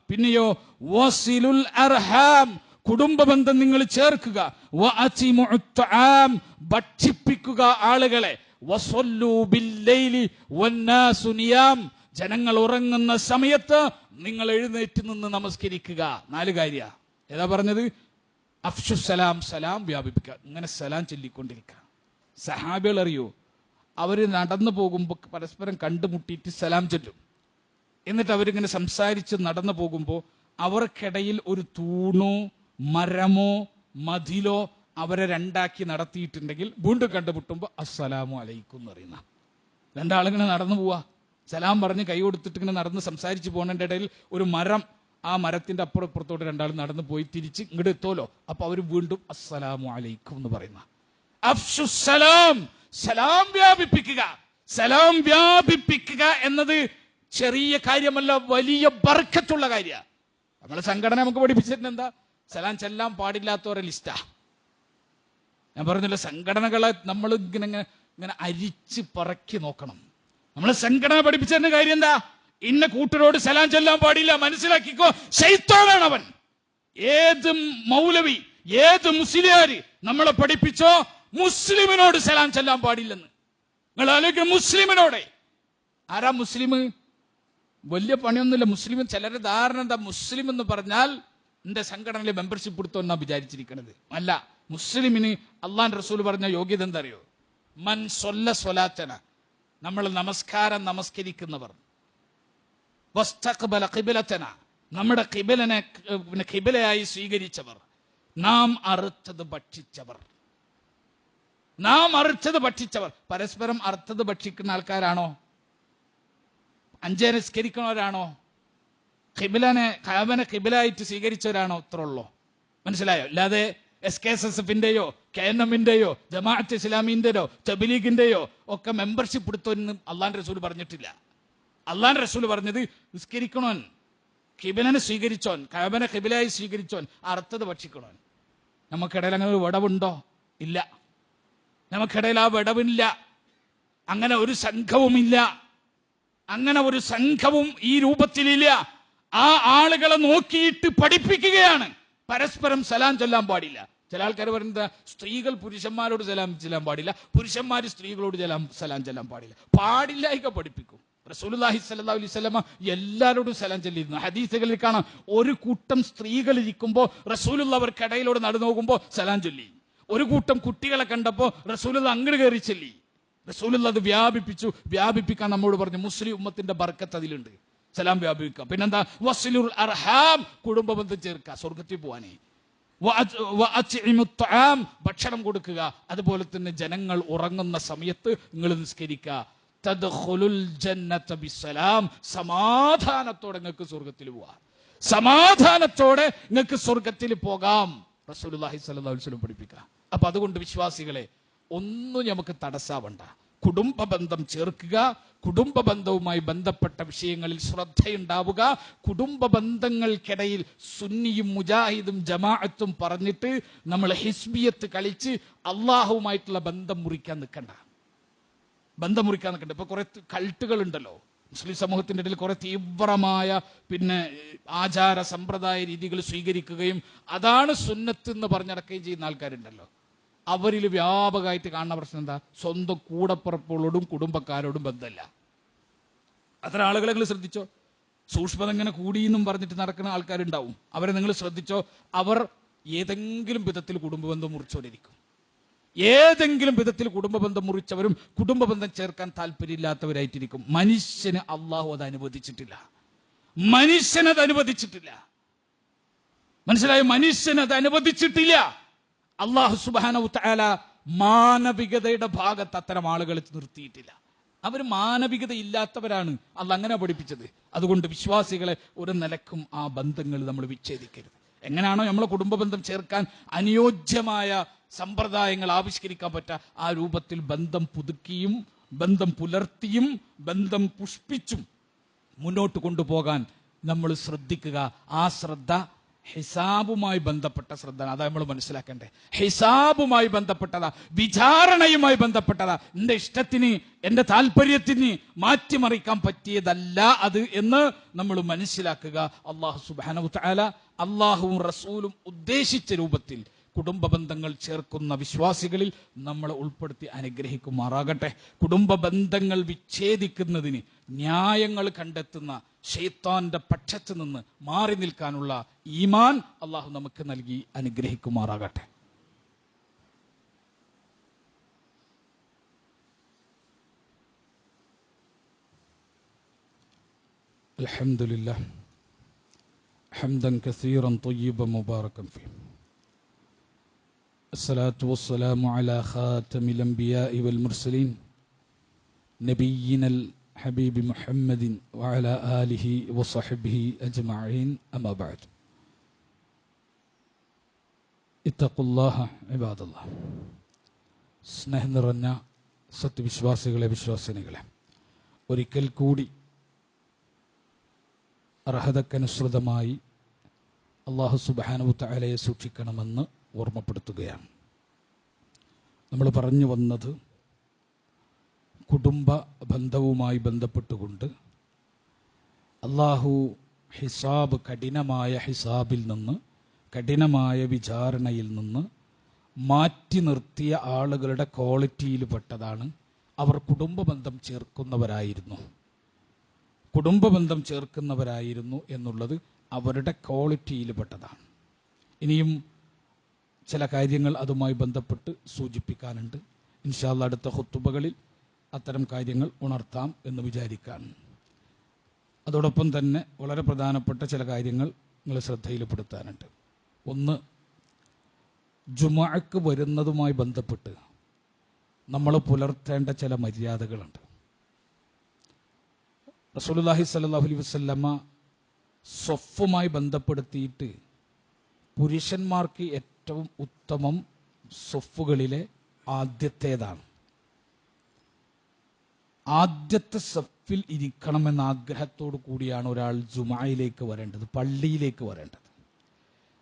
പിന്നെയോ വസിലുൽ അർഹാം, കുടുംബ ബന്ധം നിങ്ങൾ ചേർക്കുക. ഭക്ഷിപ്പിക്കുക ആളുകളെ. വസല്ലൂ ബില്ലൈലി വന്നാസു നിയാം, ജനങ്ങൾ ഉറങ്ങുന്ന സമയത്ത് നിങ്ങൾ എഴുന്നേറ്റ് നിന്ന് നമസ്കരിക്കുക. 4 കാര്യ. ഏതാ പറഞ്ഞത്? അഫ്ശുസ്സലാം, സലാം വ്യാപിപ്പിക്കുക. ഇങ്ങനെ സലാം ചൊല്ലിക്കൊണ്ടിരിക്കുക. സഹാബികൾ അറിയോ, അവര് നടന്നു പോകുമ്പോൾ പരസ്പരം കണ്ടുമുട്ടിയിട്ട് സലാം ചൊല്ലും. എന്നിട്ട് അവരിങ്ങനെ സംസാരിച്ച് നടന്നു പോകുമ്പോൾ അവർക്കിടയിൽ ഒരു തൂണോ മരമോ മതിലോ അവരെ രണ്ടാക്കി നടത്തിയിട്ടുണ്ടെങ്കിൽ വീണ്ടും കണ്ടുമുട്ടുമ്പോൾ അസ്സലാമു അലൈക്കും എന്ന് പറയുന്ന രണ്ടാളിങ്ങനെ നടന്നു പോവാ. സലാം പറഞ്ഞ് കൈ കൊടുത്തിട്ട് ഇങ്ങനെ നടന്ന് സംസാരിച്ച് പോകുന്നതിന്റെ ഇടയിൽ ഒരു മരം, ആ മരത്തിന്റെ അപ്പുറത്തോട്ട് രണ്ടാളും നടന്നു പോയി തിരിച്ച് ഇങ്ങോട്ട് എത്തോലോ, അപ്പൊ അവർ വീണ്ടും അസ്സലാമു അലൈക്കും എന്ന് പറയുന്ന. അഫ്ശുസ്സലാം, സലാം വ്യാപിപ്പിക്കുക എന്നത് ചെറിയ കാര്യമല്ല, വലിയ ബർക്കത്തുള്ള കാര്യമാണ്. നമ്മളെ സംഘടന നമുക്ക് പഠിപ്പിച്ചിട്ടുണ്ട് എന്താ? സലാം ചെല്ലാൻ പാടില്ലാത്തവരെ ലിസ്റ്റാ. ഞാൻ പറഞ്ഞല്ലോ, സംഘടനകളെ നമ്മൾ ഇങ്ങനെ അരിച്ച് പറക്കി നോക്കണം. നമ്മളെ സംഘടന പഠിപ്പിച്ചതിന്റെ കാര്യം എന്താ? ഇന്ന കൂട്ടരോട് സലാം ചെല്ലാൻ പാടില്ല. മനസ്സിലാക്കിക്കോ, ശൈത്താനാണ് അവൻ. ഏത് മൗലവി, ഏത് മുസ്ലിയാര് നമ്മളെ പഠിപ്പിച്ചോ മുസ്ലിമിനോട് സലാം ചെല്ലാൻ പാടില്ലെന്ന്? നിങ്ങൾ ആലോചിക്കുക, മുസ്ലിമിനോടെ. ആരാ മുസ്ലിം? വലിയ പണിയൊന്നുമില്ല. മുസ്ലിം ചിലരുടെ ധാരണ എന്താ? മുസ്ലിം എന്ന് പറഞ്ഞാൽ എന്റെ സംഘടനയിലെ മെമ്പർഷിപ്പ് എടുത്തോന്നാ വിചാരിച്ചിരിക്കുന്നത്. അല്ല, മുസ്ലിമിന് അള്ളാഹ് റസൂൽ പറഞ്ഞ യോഗ്യത എന്താ അറിയോ? മൻ സൊല്ല സ്വലാത്തന, നമ്മൾ നമസ്കരിക്കുന്നവർ. വസ്തഖ്ബല ഖിബ്ലതന, നമ്മുടെ ഖിബ്ലയായി സ്വീകരിച്ചവർ. നാം അറുത്തത് ഭക്ഷിച്ചവർ. പരസ്പരം അറുത്തത് ഭക്ഷിക്കുന്ന ആൾക്കാരാണോ? 5 നിസ്കരിക്കുന്നവരാണോ? ഖിബലനെ ഖിബലായിട്ട് സ്വീകരിച്ചവരാണോ? ഇത്ര ഉള്ളോ? മനസ്സിലായോ? അല്ലാതെ SKSSFന്റെയോ KNMന്റെയോ ജമാഅത്ത് ഇസ്ലാമിന്റെയോ തബ്ലീഗിന്റെയോ ഒക്കെ മെമ്പർഷിപ്പ് എടുത്തോന്നും അള്ളാഹ് റസൂൽ പറഞ്ഞിട്ടില്ല. അള്ളാഹ് റസൂൽ പറഞ്ഞത് നിസ്കരിക്കണോൻ, ഖിബലനെ സ്വീകരിച്ചോൻ, ഖിബലനെ ഖിബലായി സ്വീകരിച്ചോൻ, അറുത്തത് ഭക്ഷിക്കണോൻ. നമുക്കിടയിൽ അങ്ങനെ ഒരു വിടവുണ്ടോ? ഇല്ല. നമുക്കിടയിൽ ആ വിടവില്ല. അങ്ങനെ ഒരു സംഘവും ഈ രൂപത്തിലില്ല. ആ ആളുകളെ നോക്കിയിട്ട് പഠിപ്പിക്കുകയാണ്. പരസ്പരം സലാം ചൊല്ലാൻ പാടില്ല. ചില ആൾക്കാർ പറയുന്നത് സ്ത്രീകൾ പുരുഷന്മാരോട് സലാം ചെല്ലാൻ പാടില്ല, പുരുഷന്മാർ സ്ത്രീകളോട് സലാം ചെല്ലാൻ പാടില്ല. പാടില്ലായ്ക പഠിപ്പിക്കും. റസൂലുള്ളാഹി സ്വല്ലല്ലാഹു അലൈഹി വസല്ലമ എല്ലാവരോടും സലാം ചൊല്ലിയിരുന്നു. ഹദീസുകളിൽ കാണാം, ഒരു കൂട്ടം സ്ത്രീകൾ ഇരിക്കുമ്പോൾ റസൂലുള്ള അവർക്കിടയിലൂടെ നടന്നു പോകുമ്പോൾ സലാം ചൊല്ലി. ഒരു കൂട്ടം കുട്ടികളെ കണ്ടപ്പോൾ റസൂലുള്ള അങ്ങോട്ട് കയറി ചൊല്ലി. റസൂലുള്ളാഹി അത് വ്യാപിപ്പിക്കാൻ നമ്മോട് പറഞ്ഞു. മുസ്ലിം ഉമ്മത്തിന്റെ ബർക്കത്ത് അതിലുണ്ട്. സലാം വ്യാപിപ്പിക്കുക. പിന്നെന്താ? വസിലുൽ അർഹാം, കുടുംബ ബന്ധം ചേർക്കുക, സ്വർഗത്തിൽ പോവാനേ. ഭക്ഷണം കൊടുക്കുക. അതുപോലെ തന്നെ ജനങ്ങൾ ഉറങ്ങുന്ന സമയത്ത് നിങ്ങൾ നിസ്കരിക്കുക. തദ്ഖുലുൽ ജന്നത ബിസ്സലാം, സമാധാനത്തോടെ നിങ്ങൾക്ക് സ്വർഗത്തിൽ പോവാം. സമാധാനത്തോടെ നിങ്ങൾക്ക് സ്വർഗത്തിൽ പോകാം. റസൂലുള്ളാഹി സ്വല്ലല്ലാഹു അലൈഹി വസല്ലം പഠിപ്പിക്കുക. അപ്പൊ അതുകൊണ്ട് വിശ്വാസികളെ, ഒന്നും നമുക്ക് തടസ്സാവണ്ട. കുടുംബ ബന്ധം ചേർക്കുക, കുടുംബ ബന്ധവുമായി ബന്ധപ്പെട്ട വിഷയങ്ങളിൽ ശ്രദ്ധയുണ്ടാവുക. കുടുംബ ബന്ധങ്ങൾക്കിടയിൽ സുന്നിയും മുജാഹിദും ജമാഅത്തും പറഞ്ഞിട്ട് നമ്മൾ ഹിസ്ബിയത്ത് കളിച്ച് അള്ളാഹുവുമായിട്ടുള്ള ബന്ധം മുറിക്കാൻ നിൽക്കണ്ട. ഇപ്പൊ കുറെ കൾട്ടുകൾ ഉണ്ടല്ലോ മുസ്ലിം സമൂഹത്തിന്റെ ഇടയിൽ. കുറെ തീവ്രമായ ആചാര സമ്പ്രദായ രീതികൾ സ്വീകരിക്കുകയും അതാണ് സുന്നത്ത് എന്ന് പറഞ്ഞടക്കുകയും ചെയ്യുന്ന ആൾക്കാരുണ്ടല്ലോ. അവരിൽ വ്യാപകമായിട്ട് കാണുന്ന പ്രശ്നം എന്താ? സ്വന്തം കൂടപ്പുറപ്പുകളോടും കുടുംബക്കാരോടും ബന്ധമില്ല. അത്തരം ആളുകളെ നിങ്ങൾ ശ്രദ്ധിച്ചോ. സൂക്ഷ്മത ഇങ്ങനെ കൂടിയെന്നും പറഞ്ഞിട്ട് നടക്കുന്ന ആൾക്കാരുണ്ടാവും. അവരെ നിങ്ങൾ ശ്രദ്ധിച്ചോ. അവർ ഏതെങ്കിലും വിധത്തിൽ കുടുംബബന്ധം മുറിച്ചവരിക്കും. ഏതെങ്കിലും വിധത്തിൽ കുടുംബബന്ധം മുറിച്ചവരും കുടുംബബന്ധം ചേർക്കാൻ താല്പര്യമില്ലാത്തവരായിട്ടിരിക്കും. മനുഷ്യന് അള്ളാഹു അത് അനുവദിച്ചിട്ടില്ല. മനസ്സിലായോ? മനുഷ്യനത് അനുവദിച്ചിട്ടില്ല. അള്ളാഹു സുബ്ഹാനഹു വതആല മാനവികതയുടെ ഭാഗത്ത് അത്തരം ആളുകളെ നിർത്തിയിട്ടില്ല. അവർ മാനവികത ഇല്ലാത്തവരാണ്. അള്ളാഹ് അങ്ങനെ പഠിപ്പിച്ചത്. അതുകൊണ്ട് വിശ്വാസികളെ ഒരു നിലക്കും ആ ബന്ധങ്ങൾ നമ്മൾ വിച്ഛേദിക്കരുത്. എങ്ങനെയാണോ നമ്മളെ കുടുംബ ബന്ധം ചേർക്കാൻ അനുയോജ്യമായ സമ്പ്രദായങ്ങൾ ആവിഷ്കരിക്കാൻ പറ്റുക, ആ രൂപത്തിൽ ബന്ധം പുതുക്കിയും ബന്ധം പുലർത്തിയും ബന്ധം പുഷ്പിച്ചും മുന്നോട്ട് കൊണ്ടുപോകാൻ നമ്മൾ ശ്രദ്ധിക്കുക. ആ ശ്രദ്ധ ഹിസാബുമായി ബന്ധപ്പെട്ട ശ്രദ്ധ. അതാ നമ്മൾ മനസ്സിലാക്കണ്ടേ. ഹിസാബുമായി ബന്ധപ്പെട്ടതാ, വിചാരണയുമായി ബന്ധപ്പെട്ടതാ. എന്റെ ഇഷ്ടത്തിന് എന്റെ താല്പര്യത്തിന് മാറ്റിമറിക്കാൻ പറ്റിയതല്ല അത് എന്ന് നമ്മൾ മനസ്സിലാക്കുക. അള്ളാഹു സുബ്ഹാനഹു വതആല അള്ളാഹുവും റസൂലും ഉദ്ദേശിച്ച രൂപത്തിൽ കുടുംബ ബന്ധങ്ങൾ ചേർക്കുന്ന വിശ്വാസികളിൽ നമ്മളെ ഉൾപ്പെടുത്തി അനുഗ്രഹിക്കുമാറാകട്ടെ. കുടുംബ ബന്ധങ്ങൾ വിച്ഛേദിക്കുന്നതിന് ന്യായങ്ങൾ കണ്ടെത്തുന്ന ശൈത്താന്റെ പക്ഷത്ത് നിന്ന് മാറി നിൽക്കാനുള്ള ഈമാൻ അള്ളാഹു നമുക്ക് നൽകി അനുഗ്രഹിക്കുമാറാകട്ടെ. അൽഹംദുലില്ലാഹ് ഹംദൻ കസീറൻ ത്വയ്യിബൻ മുബാറകൻ ഫീഹി. الصلاة والسلام على خاتم الأنبياء والمرسلين نبينا الحبيب محمد وعلى آله وصحبه أجمعين أما بعد اتقوا الله عباد الله. സ്നേഹം നിറഞ്ഞ സത്യവിശ്വാസികളെ, വിശ്വാസിനികളെ, ഒരിക്കൽ കൂടി അർഹതക്കനുസൃതമായി അല്ലാഹു സുബ്ഹാനഹു വതആലയെ സൂക്ഷിക്കണമെന്ന് ഓർമ്മപ്പെടുത്തുകയാണ്. നമ്മൾ പറഞ്ഞു വന്നത് കുടുംബ ബന്ധവുമായി ബന്ധപ്പെട്ടുകൊണ്ട് അള്ളാഹു ഹിസാബ്, കഠിനമായ ഹിസാബിൽ നിന്ന്, കഠിനമായ വിചാരണയിൽ നിന്ന് മാറ്റി നിർത്തിയ ആളുകളുടെ ക്വാളിറ്റിയിൽ പെട്ടതാണ് അവർ കുടുംബബന്ധം ചേർക്കുന്നവരായിരുന്നു എന്നുള്ളത് അവരുടെ ക്വാളിറ്റിയിൽ പെട്ടതാണ്. ഇനിയും ചില കാര്യങ്ങൾ അതുമായി ബന്ധപ്പെട്ട് സൂചിപ്പിക്കാനുണ്ട്. ഇൻഷാ അല്ലാഹ് അടുത്ത ഖുതുബകളിൽ അത്തരം കാര്യങ്ങൾ ഉണർത്താം എന്ന് വിചാരിക്കാൻ. അതോടൊപ്പം തന്നെ വളരെ പ്രധാനപ്പെട്ട ചില കാര്യങ്ങൾ നിങ്ങൾ ശ്രദ്ധയിൽപ്പെടുത്താനുണ്ട്. ഒന്ന്, ജുമുഅക്ക് വരുന്നതുമായി ബന്ധപ്പെട്ട് നമ്മൾ പുലർത്തേണ്ട ചില മര്യാദകളുണ്ട്. റസൂലുള്ളാഹി സ്വല്ലല്ലാഹു അലൈഹി വസല്ലമ സ്വഫുമായി ബന്ധപ്പെടുത്തിയിട്ട് പുരുഷന്മാർക്ക് ഏറ്റവും ഉത്തമം സ്വഫുകളിലെ ആദ്യത്തേതാണ്. ആദ്യത്തെ സഫിൽ ഇരിക്കണമെന്ന ആഗ്രഹത്തോടു കൂടിയാണ് ഒരാൾ ജുമുഅയിലേക്ക് വരേണ്ടത്, പള്ളിയിലേക്ക് വരേണ്ടത്.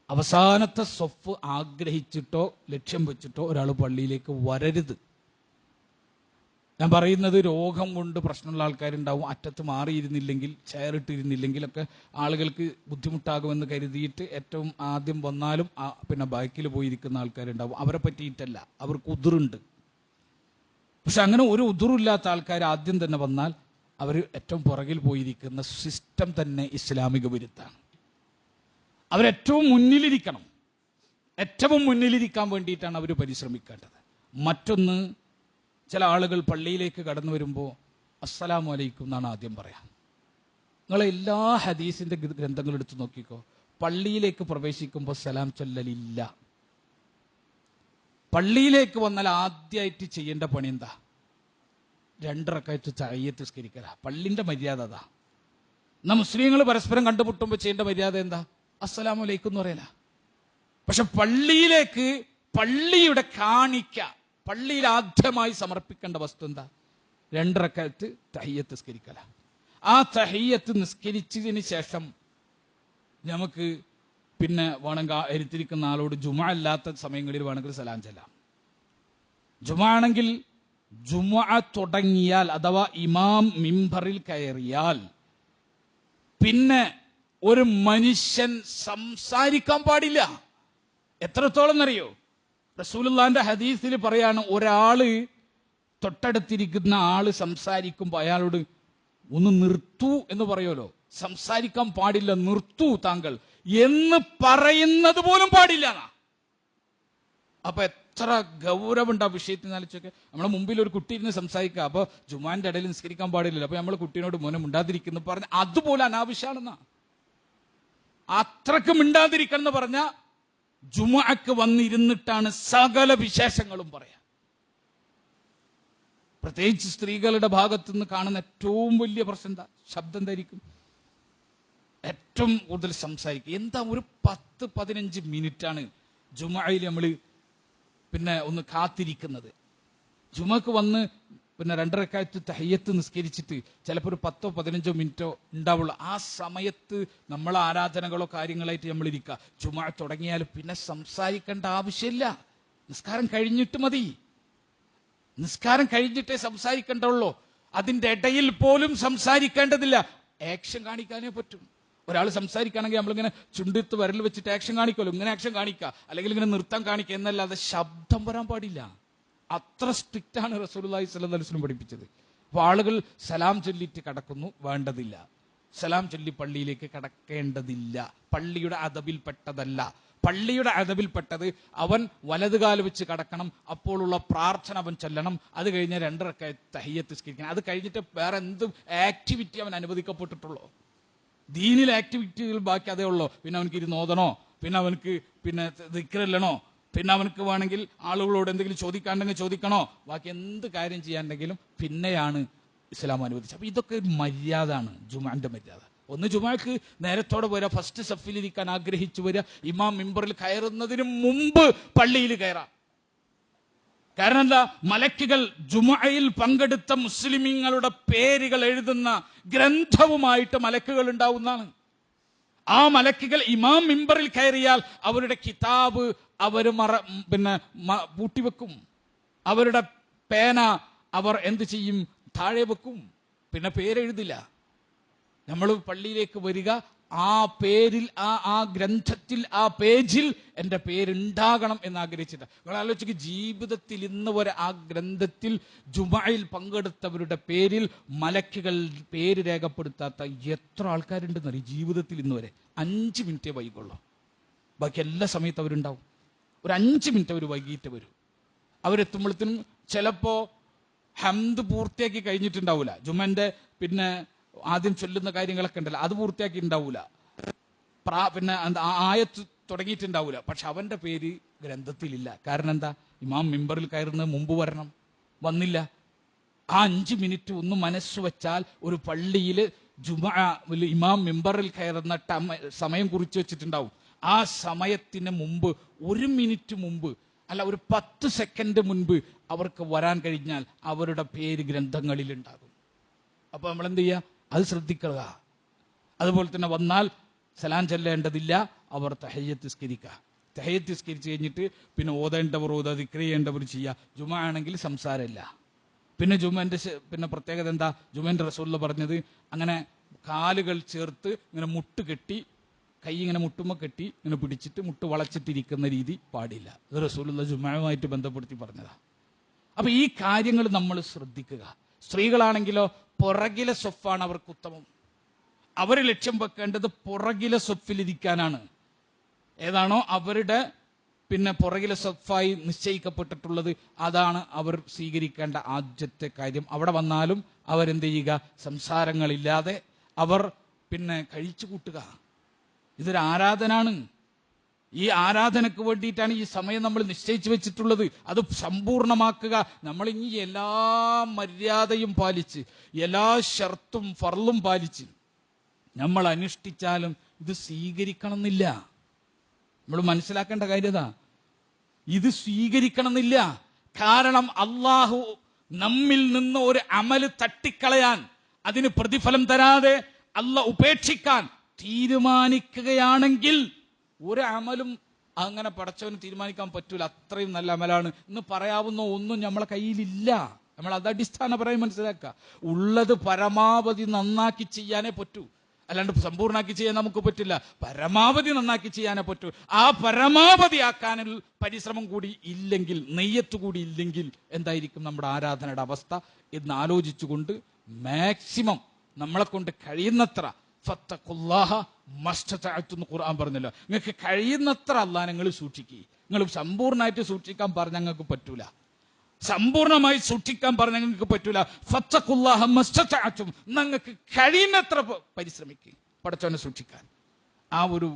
അവസാനത്തെ സ്വഫ് ആഗ്രഹിച്ചിട്ടോ ലക്ഷ്യം വെച്ചിട്ടോ ഒരാൾ പള്ളിയിലേക്ക് വരരുത്. ഞാൻ പറയുന്നത്, രോഗം കൊണ്ട് പ്രശ്നമുള്ള ആൾക്കാരുണ്ടാവും. അറ്റത്ത് മാറിയിരുന്നില്ലെങ്കിൽ, ചെയറിട്ടിരുന്നില്ലെങ്കിലൊക്കെ ആളുകൾക്ക് ബുദ്ധിമുട്ടാകുമെന്ന് കരുതിയിട്ട് ഏറ്റവും ആദ്യം വന്നാലും പിന്നെ ബാക്കിൽ പോയിരിക്കുന്ന ആൾക്കാരുണ്ടാവും. അവരെ പറ്റിയിട്ടല്ല, അവർക്ക് ഉദുറുണ്ട്. പക്ഷെ അങ്ങനെ ഒരു ഉദുറില്ലാത്ത ആൾക്കാർ ആദ്യം തന്നെ വന്നാൽ അവർ ഏറ്റവും പുറകിൽ പോയിരിക്കുന്ന സിസ്റ്റം തന്നെ ഇസ്ലാമിക വിരുദ്ധാണ്. അവരേറ്റവും മുന്നിലിരിക്കണം. ഏറ്റവും മുന്നിലിരിക്കാൻ വേണ്ടിയിട്ടാണ് അവർ പരിശ്രമിക്കേണ്ടത്. മറ്റൊന്ന്, ചില ആളുകൾ പള്ളിയിലേക്ക് കടന്നു വരുമ്പോൾ അസ്സലാമു അലൈക്കും എന്നാണ് ആദ്യം പറയാം. നിങ്ങൾ എല്ലാ ഹദീസിന്റെ ഗ്രന്ഥങ്ങൾ എടുത്ത് നോക്കിക്കോ, പള്ളിയിലേക്ക് പ്രവേശിക്കുമ്പോൾ സലാം ചൊല്ലലില്ല. പള്ളിയിലേക്ക് വന്നാൽ ആദ്യമായിട്ട് ചെയ്യേണ്ട പണി എന്താ? 2 റക്അത്ത് തഹയ്യത്ത് നിസ്കരിക്കല. പള്ളിന്റെ മര്യാദ അതാ. എന്നാ മുസ്ലിങ്ങൾ പരസ്പരം കണ്ടുമുട്ടുമ്പോൾ ചെയ്യേണ്ട മര്യാദ എന്താ? അസ്സലാമു അലൈക്കും എന്ന് പറയല. പക്ഷെ പള്ളിയിലേക്ക് പള്ളിയുടെ കാണിക്ക, പള്ളിയിൽ ആദ്യമായി സമർപ്പിക്കേണ്ട വസ്തു എന്താ? 2 റക്അത്ത് തഹയ്യത്ത് നിസ്കരിക്കല. ആ തഹയ്യത്ത് നിസ്കരിച്ചതിന് ശേഷം നമുക്ക് പിന്നെ വേണമെങ്കിൽ ഇരുത്തിരിക്കുന്ന ആളോട് ജുമ അല്ലാത്ത സമയങ്ങളിൽ വേണമെങ്കിൽ സലാം ചെല്ലാം. ജുമ ആണെങ്കിൽ ജുമ തുടങ്ങിയാൽ അഥവാ ഇമാം മിമ്പറിൽ കയറിയാൽ പിന്നെ ഒരു മനുഷ്യൻ സംസാരിക്കാൻ പാടില്ല. എത്രത്തോളം എന്നറിയോ? റസൂലുള്ളാഹിന്റെ ഹദീസിൽ പറയാണ്, ഒരാള് തൊട്ടടുത്തിരിക്കുന്ന ആള് സംസാരിക്കുമ്പോൾ അയാളോട് ഒന്ന് നിർത്തൂ എന്ന് പറയുമല്ലോ, സംസാരിക്കാൻ പാടില്ല, നിർത്തൂ താങ്കൾ എന്ന് പറയുന്നത് പോലും പാടില്ല. അപ്പൊ എത്ര ഗൗരവമുണ്ട് ആ വിഷയത്തിന് ആലോചിച്ചൊക്കെ. നമ്മുടെ മുമ്പിൽ ഒരു കുട്ടി ഇരുന്ന് സംസാരിക്കുക, അപ്പൊ ജുമാന്റെ ഇടയിൽ നിസ്കരിക്കാൻ പാടില്ലല്ലോ, അപ്പൊ നമ്മൾ കുട്ടീനോട് മോനെ മിണ്ടാതിരിക്കുന്നു പറഞ്ഞ അതുപോലെ അനാവശ്യമാണെന്നാ. അത്രക്ക് മിണ്ടാതിരിക്കണം എന്ന് പറഞ്ഞ ജുമുഅക്ക് വന്നിരുന്നിട്ടാണ് സകല വിശേഷങ്ങളും പറയാം. പ്രത്യേകിച്ച് സ്ത്രീകളുടെ ഭാഗത്തു നിന്ന് കാണുന്ന ഏറ്റവും വലിയ പ്രശ്നം എന്താ? ശബ്ദം ധരിക്കും, ഏറ്റവും കൂടുതൽ സംസാരിക്കും. എന്താ ഒരു 10-15 മിനിറ്റാണ് ജുമുഅയിൽ നമ്മൾ പിന്നെ ഒന്ന് കാത്തിരിക്കുന്നത്. ജുമുഅക്ക് വന്ന് പിന്നെ 2 റക്അത്ത് തഹയ്യത്ത് നിസ്കരിച്ചിട്ട് ചിലപ്പോൾ ഒരു 10-15 മിനിറ്റോ ഉണ്ടാവുള്ളൂ. ആ സമയത്ത് നമ്മൾ ആരാധനകളോ കാര്യങ്ങളായിട്ട് നമ്മൾ ഇരിക്കുക. ജുമുഅ തുടങ്ങിയാൽ പിന്നെ സംസാരിക്കേണ്ട ആവശ്യമില്ല. നിസ്കാരം കഴിഞ്ഞിട്ട് മതി. നിസ്കാരം കഴിഞ്ഞിട്ടേ സംസാരിക്കേണ്ടുള്ളൂ. അതിന്റെ ഇടയിൽ പോലും സംസാരിക്കേണ്ടതില്ല. ആക്ഷൻ കാണിക്കാനേ പറ്റും. ഒരാൾ സംസാരിക്കുകയാണെങ്കിൽ നമ്മളിങ്ങനെ ചുണ്ടിത്ത് വിരൽ വെച്ചിട്ട് ആക്ഷൻ കാണിക്കുമല്ലോ, ഇങ്ങനെ ആക്ഷൻ കാണിക്കുക, അല്ലെങ്കിൽ ഇങ്ങനെ നൃത്തം കാണിക്കുക എന്നല്ലാതെ ശബ്ദം വരാൻ പാടില്ല. അത്ര സ്ട്രിക്റ്റ് ആണ് റസൂലുള്ളാഹി സ്വല്ലല്ലാഹു അലൈഹി വസല്ലം പഠിപ്പിച്ചത്. അപ്പോൾ ആളുകൾ സലാം ചൊല്ലിയിട്ട് കടക്കുന്നു, വേണ്ടതില്ല. സലാം ചൊല്ലി പള്ളിയിലേക്ക് കടക്കേണ്ടതില്ല. പള്ളിയുടെ അദബിൽപ്പെട്ടതല്ല. പള്ളിയുടെ അദബിൽപ്പെട്ടത് അവൻ വലതുകാല് വെച്ച് കടക്കണം, അപ്പോഴുള്ള പ്രാർത്ഥന അവൻ ചൊല്ലണം, അത് കഴിഞ്ഞ് 2 റക്അത്ത് തഹയ്യത്ത് നിസ്കരിക്കണം. അത് കഴിഞ്ഞിട്ട് വേറെ എന്ത് ആക്ടിവിറ്റി അവൻ അനുവദിക്കപ്പെട്ടിട്ടുള്ളൂ? ദീനിൽ ആക്ടിവിറ്റികൾ ബാക്കി അതേ ഉള്ളൂ. പിന്നെ അവനക്ക് ഇരുന്ന് ഓതണോ, പിന്നെ അവനക്ക് പിന്നെ ദിക്റല്ലണോ, പിന്നെ അവനക്ക് വേണമെങ്കിൽ ആളുകളോട് എന്തെങ്കിലും ചോദിക്കാണ്ടെങ്കിൽ ചോദിക്കണോ, ബാക്കി എന്ത് കാര്യം ചെയ്യാണ്ടെങ്കിലും പിന്നെയാണ് ഇസ്ലാം അനുവദിച്ചത്. അപ്പൊ ഇതൊക്കെ മര്യാദ ആണ്, ജുമാന്റെ മര്യാദ. ഒന്ന് ജുമാക്ക് നേരത്തോടെ വരിക, ഫസ്റ്റ് സഫിലിരിക്കാൻ ആഗ്രഹിച്ചു വരിക, ഇമാം മിമ്പറിൽ കയറുന്നതിന് മുമ്പ് പള്ളിയിൽ കയറാം. കാരണം എന്താ? മലക്കുകൾ ജുമുഅയിൽ പങ്കെടുത്ത മുസ്ലിമീങ്ങളുടെ പേരുകൾ എഴുതുന്ന ഗ്രന്ഥവുമായിട്ട് മലക്കുകൾ ഉണ്ടാവുന്നതാണ്. ആ മലക്കുകൾ ഇമാം മിമ്പറിൽ കയറിയാൽ അവരുടെ കിതാബ് അവർ പിന്നെ പൂട്ടിവെക്കും. അവരുടെ പേന അവർ എന്ത് ചെയ്യും? താഴെ വെക്കും. പിന്നെ പേരെഴുതില്ല. നമ്മൾ പള്ളിയിലേക്ക് വരിക, ആ പേരിൽ ആ ഗ്രന്ഥത്തിൽ ആ പേജിൽ എൻ്റെ പേരുണ്ടാകണം എന്ന് ആഗ്രഹിച്ചിട്ട്. നിങ്ങൾ ആലോചിക്ക്, ജീവിതത്തിൽ ഇന്ന് വരെ ആ ഗ്രന്ഥത്തിൽ ജുമുഅയിൽ പങ്കെടുത്തവരുടെ പേരിൽ മലക്കുകൾ പേര് രേഖപ്പെടുത്താത്ത എത്ര ആൾക്കാരുണ്ടെന്നറിയും ജീവിതത്തിൽ ഇന്ന് വരെ. 5 മിനിറ്റേ വൈകുള്ളൂ, ബാക്കി എല്ലാ സമയത്തും അവരുണ്ടാവും. ഒരു 5 മിനിറ്റ് അവർ വൈകിട്ട് വരും. അവരെത്തുമ്പോഴത്തേനും ചിലപ്പോ ഹംദ് പൂർത്തിയാക്കി കഴിഞ്ഞിട്ടുണ്ടാവൂല. ജുമന്റെ പിന്നെ ആദ്യം ചൊല്ലുന്ന കാര്യങ്ങളൊക്കെ ഉണ്ടല്ലോ, അത് പൂർത്തിയാക്കി ഉണ്ടാവൂല. പിന്നെ ആയത്ത് തുടങ്ങിയിട്ടുണ്ടാവൂല. പക്ഷെ അവന്റെ പേര് ഗ്രന്ഥത്തിലില്ല. കാരണം എന്താ? ഇമാം മിമ്പറിൽ കയറുന്നത് മുമ്പ് വരണം, വന്നില്ല. ആ 5 മിനിറ്റ് ഒന്ന് മനസ്സ് വെച്ചാൽ ഒരു പള്ളിയിൽ ഇമാം മിമ്പറിൽ കയറുന്ന സമയം കുറിച്ച് വെച്ചിട്ടുണ്ടാവും. ആ സമയത്തിന് മുമ്പ് 1 മിനിറ്റ് മുമ്പ്, അല്ല ഒരു 10 സെക്കൻഡ് മുൻപ് അവർക്ക് വരാൻ കഴിഞ്ഞാൽ അവരുടെ പേര് ഗ്രന്ഥങ്ങളിൽ ഉണ്ടാകും. അപ്പൊ നമ്മൾ എന്ത് ചെയ്യുക? അത് ശ്രദ്ധിക്കുക. അതുപോലെ തന്നെ വന്നാൽ സലാം ചൊല്ലേണ്ടതില്ല, അവർ തഹയ്യത്ത് നിസ്കരിക്കുക. തഹയ്യത്ത് നിസ്കരിച്ച് കഴിഞ്ഞിട്ട് പിന്നെ ഓതേണ്ടവർ ഓതുക, ദിക്ർ ചെയ്യേണ്ടവർ ചെയ്യുക. ജുമ ആണെങ്കിൽ സംസാരമില്ല. പിന്നെ ജുമന്റെ പിന്നെ പ്രത്യേകത എന്താ? ജുമന്റെ റസൂലുള്ളാഹി പറഞ്ഞത് അങ്ങനെ കാലുകൾ ചേർത്ത് ഇങ്ങനെ മുട്ട് കെട്ടി, കൈ ഇങ്ങനെ മുട്ടുമ്മ കെട്ടി ഇങ്ങനെ പിടിച്ചിട്ട് മുട്ട് വളച്ചിട്ടിരിക്കുന്ന രീതി പാടില്ല. അത് റസൂലുള്ളാഹി ജുമയുമായിട്ട് ബന്ധപ്പെടുത്തി പറഞ്ഞതാ. അപ്പൊ ഈ കാര്യങ്ങൾ നമ്മൾ ശ്രദ്ധിക്കുക. സ്ത്രീകളാണെങ്കിലോ പുറകിലെ സൊഫാണ് അവർക്ക് ഉത്തമം. അവർ ലക്ഷ്യം വെക്കേണ്ടത് പുറകിലെ സൊഫിലിരിക്കാനാണ്. ഏതാണോ അവരുടെ പിന്നെ പുറകിലെ സഫായി നിശ്ചയിക്കപ്പെട്ടിട്ടുള്ളത്, അതാണ് അവർ സ്വീകരിക്കേണ്ട ആദ്യത്തെ കാര്യം. അവിടെ വന്നാലും അവരെന്ത് ചെയ്യുക? സംസാരങ്ങളില്ലാതെ അവർ പിന്നെ കഴിച്ചു കൂട്ടുക. ഇതൊരു ആരാധനാണ്. ഈ ആരാധനക്ക് വേണ്ടിയിട്ടാണ് ഈ സമയം നമ്മൾ നിശ്ചയിച്ചു വെച്ചിട്ടുള്ളത്. അത് സമ്പൂർണമാക്കുക. നമ്മൾ ഇനി എല്ലാ മര്യാദയും പാലിച്ച്, എല്ലാ ഷർത്തും ഫർളും പാലിച്ച് നമ്മൾ അനുഷ്ഠിച്ചാലും ഇത് സ്വീകരിക്കണമെന്നില്ല. നമ്മൾ മനസ്സിലാക്കേണ്ട കാര്യതാ, ഇത് സ്വീകരിക്കണമെന്നില്ല. കാരണം അള്ളാഹു നമ്മിൽ നിന്ന് ഒരു അമല് തട്ടിക്കളയാൻ, അതിന് പ്രതിഫലം തരാതെ അള്ളാഹ് ഉപേക്ഷിക്കാൻ തീരുമാനിക്കുകയാണെങ്കിൽ ഒരു അമലും അങ്ങനെ പടച്ചവന് തീരുമാനിക്കാൻ പറ്റൂല. അത്രയും നല്ല അമലാണ് എന്ന് പറയാവുന്ന ഒന്നും നമ്മളെ കയ്യിലില്ല. നമ്മൾ അത് അടിസ്ഥാനപരമായി മനസ്സിലാക്കുക. ഉള്ളത് പരമാവധി നന്നാക്കി ചെയ്യാനേ പറ്റൂ, അല്ലാണ്ട് സമ്പൂർണ്ണാക്കി ചെയ്യാൻ നമുക്ക് പറ്റില്ല. പരമാവധി നന്നാക്കി ചെയ്യാനേ പറ്റൂ. ആ പരമാവധി ആക്കാനുള്ള പരിശ്രമം കൂടി ഇല്ലെങ്കിൽ, നെയ്യത്ത് കൂടി ഇല്ലെങ്കിൽ എന്തായിരിക്കും നമ്മുടെ ആരാധനയുടെ അവസ്ഥ എന്ന് ആലോചിച്ചുകൊണ്ട് മാക്സിമം നമ്മളെ കൊണ്ട് കഴിയുന്നത്ര ഫത്തഖുല്ലാഹ മസ്തതഅ്തും ഖുർആൻ പറഞ്ഞല്ലോ. നിങ്ങൾക്ക് കഴിയുന്നത്ര അല്ലാഹ് നിങ്ങൾ സൂക്ഷിക്കുക. നിങ്ങൾ സമ്പൂർണ്ണമായിട്ട് സൂക്ഷിക്കാൻ പറഞ്ഞാൽ നിങ്ങൾക്ക് പറ്റൂല, സമ്പൂർണമായി സൂക്ഷിക്കാൻ പറഞ്ഞാൽ നിങ്ങൾക്ക് പറ്റൂല. ഫത്തഖുല്ലാഹ മസ്തതഅ്തും, നിങ്ങൾക്ക് കഴിയുന്നത്ര പരിശ്രമിക്കുക പടച്ചവനെ സൂക്ഷിക്കാൻ. ആ ഒരു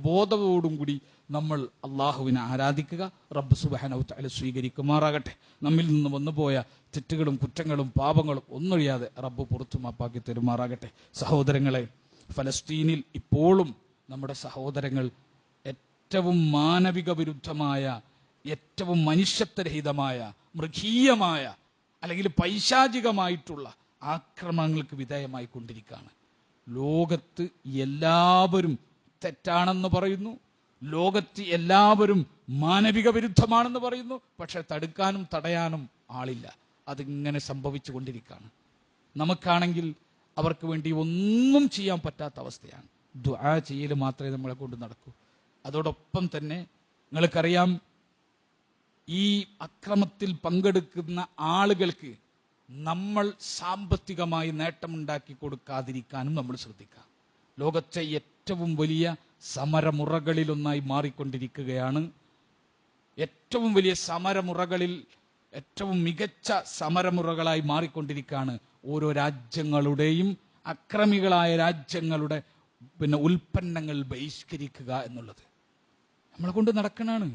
ബോധവോടും കൂടി നമ്മൾ അള്ളാഹുവിനെ ആരാധിക്കുക. റബ്ബ് സുബ്ഹാനഹു തആല സ്വീകരിക്കുമാറാകട്ടെ. നമ്മിൽ നിന്ന് വന്നുപോയ തെറ്റുകളും കുറ്റങ്ങളും പാപങ്ങളും ഒന്നൊഴിയാതെ റബ്ബ് പുറത്തു മാപ്പാക്കി തരുമാറാകട്ടെ. സഹോദരങ്ങളെ, ഫലസ്തീനിൽ ഇപ്പോഴും നമ്മുടെ സഹോദരങ്ങൾ ഏറ്റവും മാനവിക വിരുദ്ധമായ, ഏറ്റവും മനുഷ്യത്വരഹിതമായ, മൃഗീയമായ അല്ലെങ്കിൽ പൈശാചികമായിട്ടുള്ള ആക്രമണങ്ങൾക്ക് വിധേയമായി കൊണ്ടിരിക്കുകയാണ്. ലോകത്ത് എല്ലാവരും തെറ്റാണെന്ന് പറയുന്നു, ലോകത്ത് എല്ലാവരും മാനവിക വിരുദ്ധമാണെന്ന് പറയുന്നു. പക്ഷെ തടുക്കാനും തടയാനും ആളില്ല. അതിങ്ങനെ സംഭവിച്ചു കൊണ്ടിരിക്കുകയാണ്. നമുക്കാണെങ്കിൽ അവർക്ക് വേണ്ടി ഒന്നും ചെയ്യാൻ പറ്റാത്ത അവസ്ഥയാണ്. ദുആ ചെയ്യൽ മാത്രമേ നമ്മളെ കൊണ്ട് നടക്കൂ. അതോടൊപ്പം തന്നെ നിങ്ങൾക്കറിയാം, ഈ അക്രമത്തിൽ പങ്കെടുക്കുന്ന ആളുകൾക്ക് നമ്മൾ സാമ്പത്തികമായി നേട്ടമുണ്ടാക്കി കൊടുക്കാതിരിക്കാനും നമ്മൾ ശ്രദ്ധിക്കാം. ലോകത്തെ ഏറ്റവും വലിയ സമരമുറകളിലൊന്നായി മാറിക്കൊണ്ടിരിക്കുകയാണ്. ഏറ്റവും വലിയ സമരമുറകളിൽ ഏറ്റവും മികച്ച സമരമുറകളായി മാറിക്കൊണ്ടിരിക്കുകയാണ് ഓരോ രാജ്യങ്ങളുടെയും, അക്രമികളായ രാജ്യങ്ങളുടെ ഉൽപ്പന്നങ്ങൾ ബഹിഷ്കരിക്കുക എന്നുള്ളത്. നമ്മളെ കൊണ്ട് നടക്കണാണ്.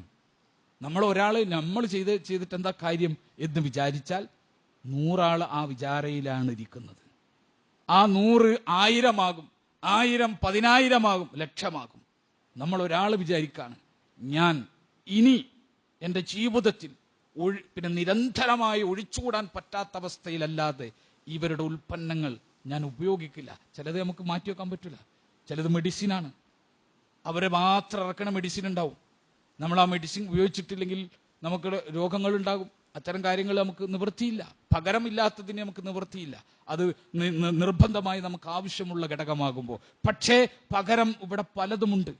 നമ്മൾ ചെയ്തിട്ട് എന്താ കാര്യം എന്ന് വിചാരിച്ചാൽ 100 ആൾ ആ വിചാരയിലാണ് ഇരിക്കുന്നത്. ആ 100 1000 1000 10,000 ലക്ഷമാകും. നമ്മൾ ഒരാൾ വിചാരിക്കാണ്, ഞാൻ ഇനി എൻ്റെ ജീവിതത്തിൽ നിരന്തരമായി ഒഴിച്ചുകൂടാൻ പറ്റാത്ത അവസ്ഥയിലല്ലാതെ ഇവരുടെ ഉൽപ്പന്നങ്ങൾ ഞാൻ ഉപയോഗിക്കില്ല. ചിലത് നമുക്ക് മാറ്റിവെക്കാൻ പറ്റില്ല, ചിലത് മെഡിസിനാണ്. അവരെ മാത്രം ഇറക്കണ മെഡിസിൻ ഉണ്ടാവും. നമ്മൾ ആ മെഡിസിൻ ഉപയോഗിച്ചിട്ടില്ലെങ്കിൽ നമുക്ക് രോഗങ്ങൾ ഉണ്ടാകും. അത്തരം കാര്യങ്ങൾ നമുക്ക് നിവൃത്തിയില്ല. പകരമില്ലാത്തതിന് നമുക്ക് നിവൃത്തിയില്ല. അത് നിർബന്ധമായി നമുക്ക് ആവശ്യമുള്ള ഘടകമാകുമ്പോൾ. പക്ഷേ പകരം ഇവിടെ പലതുമുണ്ട്.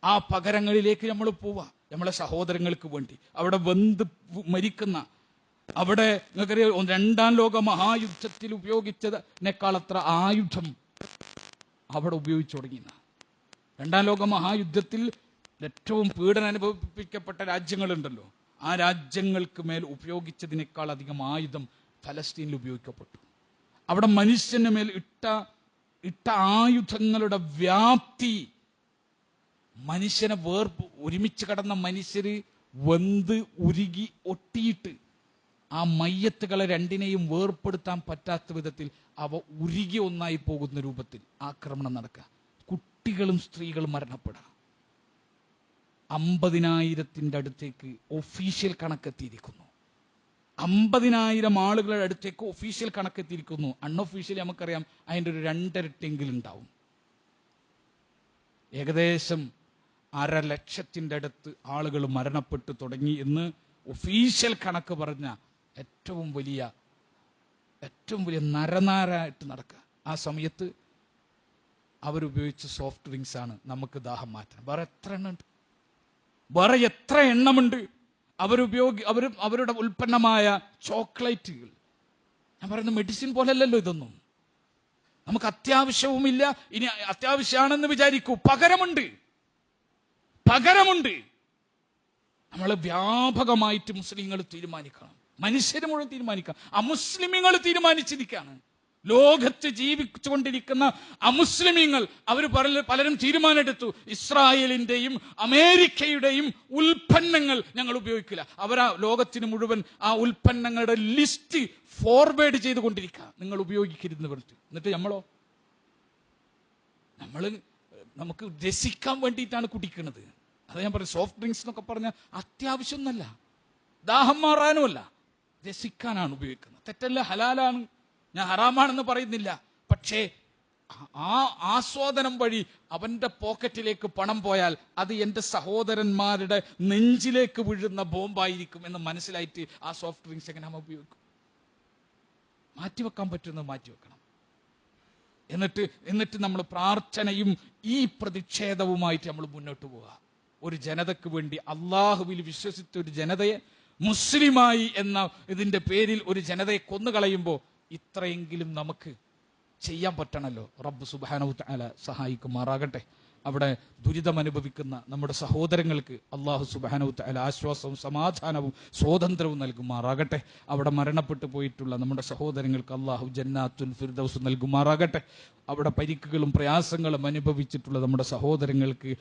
ആ പകരങ്ങളിലേക്ക് നമ്മൾ പോവാ. നമ്മളെ സഹോദരങ്ങൾക്ക് വേണ്ടി അവിടെ വെന്ത് മരിക്കുന്ന, അവിടെ നിങ്ങൾക്കറിയാം 2ാം ലോക മഹായുദ്ധത്തിൽ ഉപയോഗിച്ചതിനേക്കാളത്ര ആയുധം അവിടെ ഉപയോഗിച്ചു തുടങ്ങിയ 2ാം ലോക മഹായുദ്ധത്തിൽ ഏറ്റവും പീഡനം അനുഭവിക്കപ്പെട്ട രാജ്യങ്ങളുണ്ടല്ലോ, ആ രാജ്യങ്ങൾക്ക് മേൽ ഉപയോഗിച്ചതിനേക്കാൾ അധികം ആയുധം ഫലസ്തീനിൽ ഉപയോഗിക്കപ്പെട്ടു. അവിടെ മനുഷ്യന് മേൽ ഇട്ട ആയുധങ്ങളുടെ വ്യാപ്തി, മനുഷ്യനെ ഒരുമിച്ച് കടന്ന മനുഷ്യര് വെന്ത് ഉരുകി ഒട്ടിയിട്ട് ആ മയ്യത്തുകളെ രണ്ടിനെയും വേർപ്പെടുത്താൻ പറ്റാത്ത വിധത്തിൽ അവ ഉരുകി ഒന്നായി പോകുന്ന രൂപത്തിൽ ആക്രമണം നടക്കുക. കുട്ടികളും സ്ത്രീകളും മരണപ്പെടാം. 50,000 അടുത്തേക്ക് ഒഫീഷ്യൽ കണക്കെത്തിയിരിക്കുന്നു. 50,000 ആളുകളുടെ അടുത്തേക്ക് ഒഫീഷ്യൽ കണക്കെത്തിയിരിക്കുന്നു. അൺഒഫീഷ്യലി നമുക്കറിയാം അതിൻ്റെ ഒരു 2 ഇരട്ടിയെങ്കിലും ഉണ്ടാവും. ഏകദേശം 1,50,000 അടുത്ത് ആളുകൾ മരണപ്പെട്ടു തുടങ്ങി എന്ന് ഒഫീഷ്യൽ കണക്ക് പറഞ്ഞ ഏറ്റവും വലിയ നരനാരായിട്ട് നടക്കുക. ആ സമയത്ത് അവരുപയോഗിച്ച സോഫ്റ്റ് ഡ്രിങ്ക്സ് ആണ് നമുക്ക് ദാഹം മാറ്റാൻ. വേറെ എത്ര എണ്ണമുണ്ട് അവരുടെ ഉൽപ്പന്നമായ ചോക്ലേറ്റുകൾ. ഞാൻ പറയുന്നത് മെഡിസിൻ പോലല്ലല്ലോ ഇതൊന്നും. നമുക്ക് അത്യാവശ്യവുമില്ല. ഇനി അത്യാവശ്യമാണെന്ന് വിചാരിക്കൂ, പകരമുണ്ട്. നമ്മൾ വ്യാപകമായിട്ട് മുസ്ലിങ്ങൾ തീരുമാനിക്കണം, മനുഷ്യർ മുഴുവൻ തീരുമാനിക്കണം. അമുസ്ലിമീങ്ങൾ തീരുമാനിച്ചിരിക്കുകയാണ്. ലോകത്ത് ജീവിച്ചുകൊണ്ടിരിക്കുന്ന അമുസ്ലിമീങ്ങൾ അവർ പലരും തീരുമാനമെടുത്തു, ഇസ്രായേലിന്റെയും അമേരിക്കയുടെയും ഉൽപ്പന്നങ്ങൾ ഞങ്ങൾ ഉപയോഗിക്കില്ല. അവരാ ലോകത്തിന് മുഴുവൻ ആ ഉൽപ്പന്നങ്ങളുടെ ലിസ്റ്റ് ഫോർവേഡ് ചെയ്തുകൊണ്ടിരിക്കുക, നിങ്ങൾ ഉപയോഗിക്കരുതെന്ന് പറഞ്ഞിട്ട്. എന്നിട്ട് നമുക്ക് രസിക്കാൻ വേണ്ടിയിട്ടാണ് കുടിക്കുന്നത്. അത് ഞാൻ പറയും, സോഫ്റ്റ് ഡ്രിങ്ക്സ് എന്നൊക്കെ പറഞ്ഞാൽ അത്യാവശ്യമൊന്നല്ല, ദാഹം മാറാനുമല്ല, രസിക്കാനാണ് ഉപയോഗിക്കുന്നത്. തെറ്റല്ല, ഹലാലാണ്, ഞാൻ ഹറാമാണെന്ന് പറയുന്നില്ല. പക്ഷേ ആ ആസ്വാദനം വഴി അവന്റെ പോക്കറ്റിലേക്ക് പണം പോയാൽ അത് എൻ്റെ സഹോദരന്മാരുടെ നെഞ്ചിലേക്ക് വീഴുന്ന ബോംബായിരിക്കും എന്ന് മനസ്സിലായിട്ട് ആ സോഫ്റ്റ് ഡ്രിങ്ക്സ് എങ്ങനെ നമ്മൾ ഉപയോഗിക്കും? മാറ്റിവെക്കാൻ പറ്റുന്നത് മാറ്റിവെക്കണം. എന്നിട്ട് നമ്മൾ പ്രാർത്ഥനയും ഈ പ്രതിഷേധവുമായിട്ട് നമ്മൾ മുന്നോട്ട് പോവുക. ഒരു ജനതയ്ക്ക് വേണ്ടി, അള്ളാഹുവിൽ വിശ്വസിച്ച ഒരു ജനതയെ, മുസ്ലിമായി എന്ന ഇതിന്റെ പേരിൽ ഒരു ജനതയെ കൊന്നുകളയുമ്പോൾ ഇത്രയെങ്കിലും നമുക്ക് ചെയ്യാൻ പറ്റണല്ലോ. റബ്ബ് സുബ്ഹാനഹു തആല സഹായിക്കുമാറാകട്ടെ. അവിടെ ദുരിതമനുഭവിക്കുന്ന നമ്മുടെ സഹോദരങ്ങൾക്ക് അള്ളാഹു സുബ്ഹാനഹു തആല ആശ്വാസവും സമാധാനവും സ്വാതന്ത്ര്യവും നൽകുമാറാകട്ടെ. അവിടെ മരണപ്പെട്ടു പോയിട്ടുള്ള നമ്മുടെ സഹോദരങ്ങൾക്ക് അള്ളാഹു ജന്നാത്തുൽ ഫിർദൗസ് നൽകുമാറാകട്ടെ. അവിടെ പരിക്കുകളും പ്രയാസങ്ങളും അനുഭവിച്ചിട്ടുള്ള നമ്മുടെ സഹോദരങ്ങൾക്ക്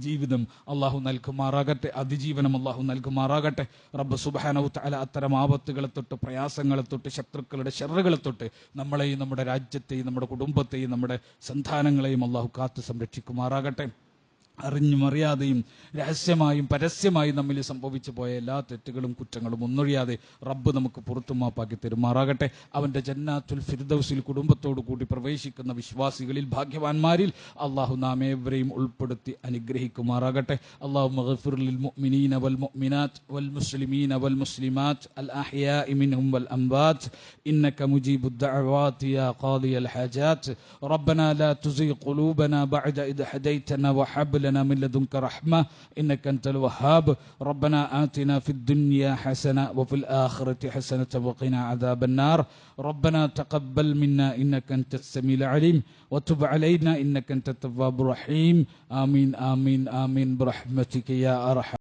ജീവിതം അള്ളാഹു നൽകുമാറാകട്ടെ, അതിജീവനം അള്ളാഹു നൽകുമാറാകട്ടെ. റബ്ബ് സുബ്ഹാനഹു തആല അത്തരം ആപത്തുകളെ തൊട്ട്, പ്രയാസങ്ങളെ തൊട്ട്, ശത്രുക്കളുടെ ശർറുകളെ തൊട്ട് നമ്മളെയും നമ്മുടെ രാജ്യത്തെയും നമ്മുടെ കുടുംബത്തെയും നമ്മുടെ സന്താനങ്ങളെയും അള്ളാഹു കാത്തു സംരക്ഷിക്കുമാറാകട്ടെ. അറിഞ്ഞും അറിയാതെയും രഹസ്യമായും പരസ്യമായും നമ്മിൽ സംഭവിച്ചു പോയ എല്ലാ തെറ്റുകളും കുറ്റങ്ങളും ഒന്നൊഴിയാതെ റബ്ബ് നമുക്ക് പുറത്തു മാപ്പാക്കി തരുമാറാകട്ടെ. അവന്റെ ജന്നാത്തുൽ ഫിർദൗസിൽ കുടുംബത്തോടു കൂടി പ്രവേശിക്കുന്ന വിശ്വാസികളിൽ, ഭാഗ്യവാന്മാരിൽ അള്ളാഹു നാം ഏവരെയും ഉൾപ്പെടുത്തി അനുഗ്രഹിക്കുമാറാകട്ടെ. അല്ലാഹുമ്മ ഗഫിർ ലിൽ മുഅ്മിനീന വൽ മുഅ്മിനാത്ത് വൽ മുസ്ലിമീന വൽ മുസ്ലിമാത്ത് അൽ അഹ്യാഇ മിൻഹും വൽ അംവാത്ത് ഇന്നക മുജീബുദ് ദഅവാതി യാ ഖാദിയൽ ഹാജാത്ത്. റബ്ബനാ ലാ തുസിഗ് ഖുലൂബനാ ബഅദ ഇദ് ഹദൈതനാ വഹബ് لنا من لدنك رحمة إنك أنت الوهاب. ربنا آتنا في الدنيا حسنة وفي الآخرة حسنة وقنا عذاب النار. ربنا تقبل منا إنك أنت السميع العليم وتب علينا إنك أنت التواب الرحيم. آمين آمين آمين برحمتك يا أرحم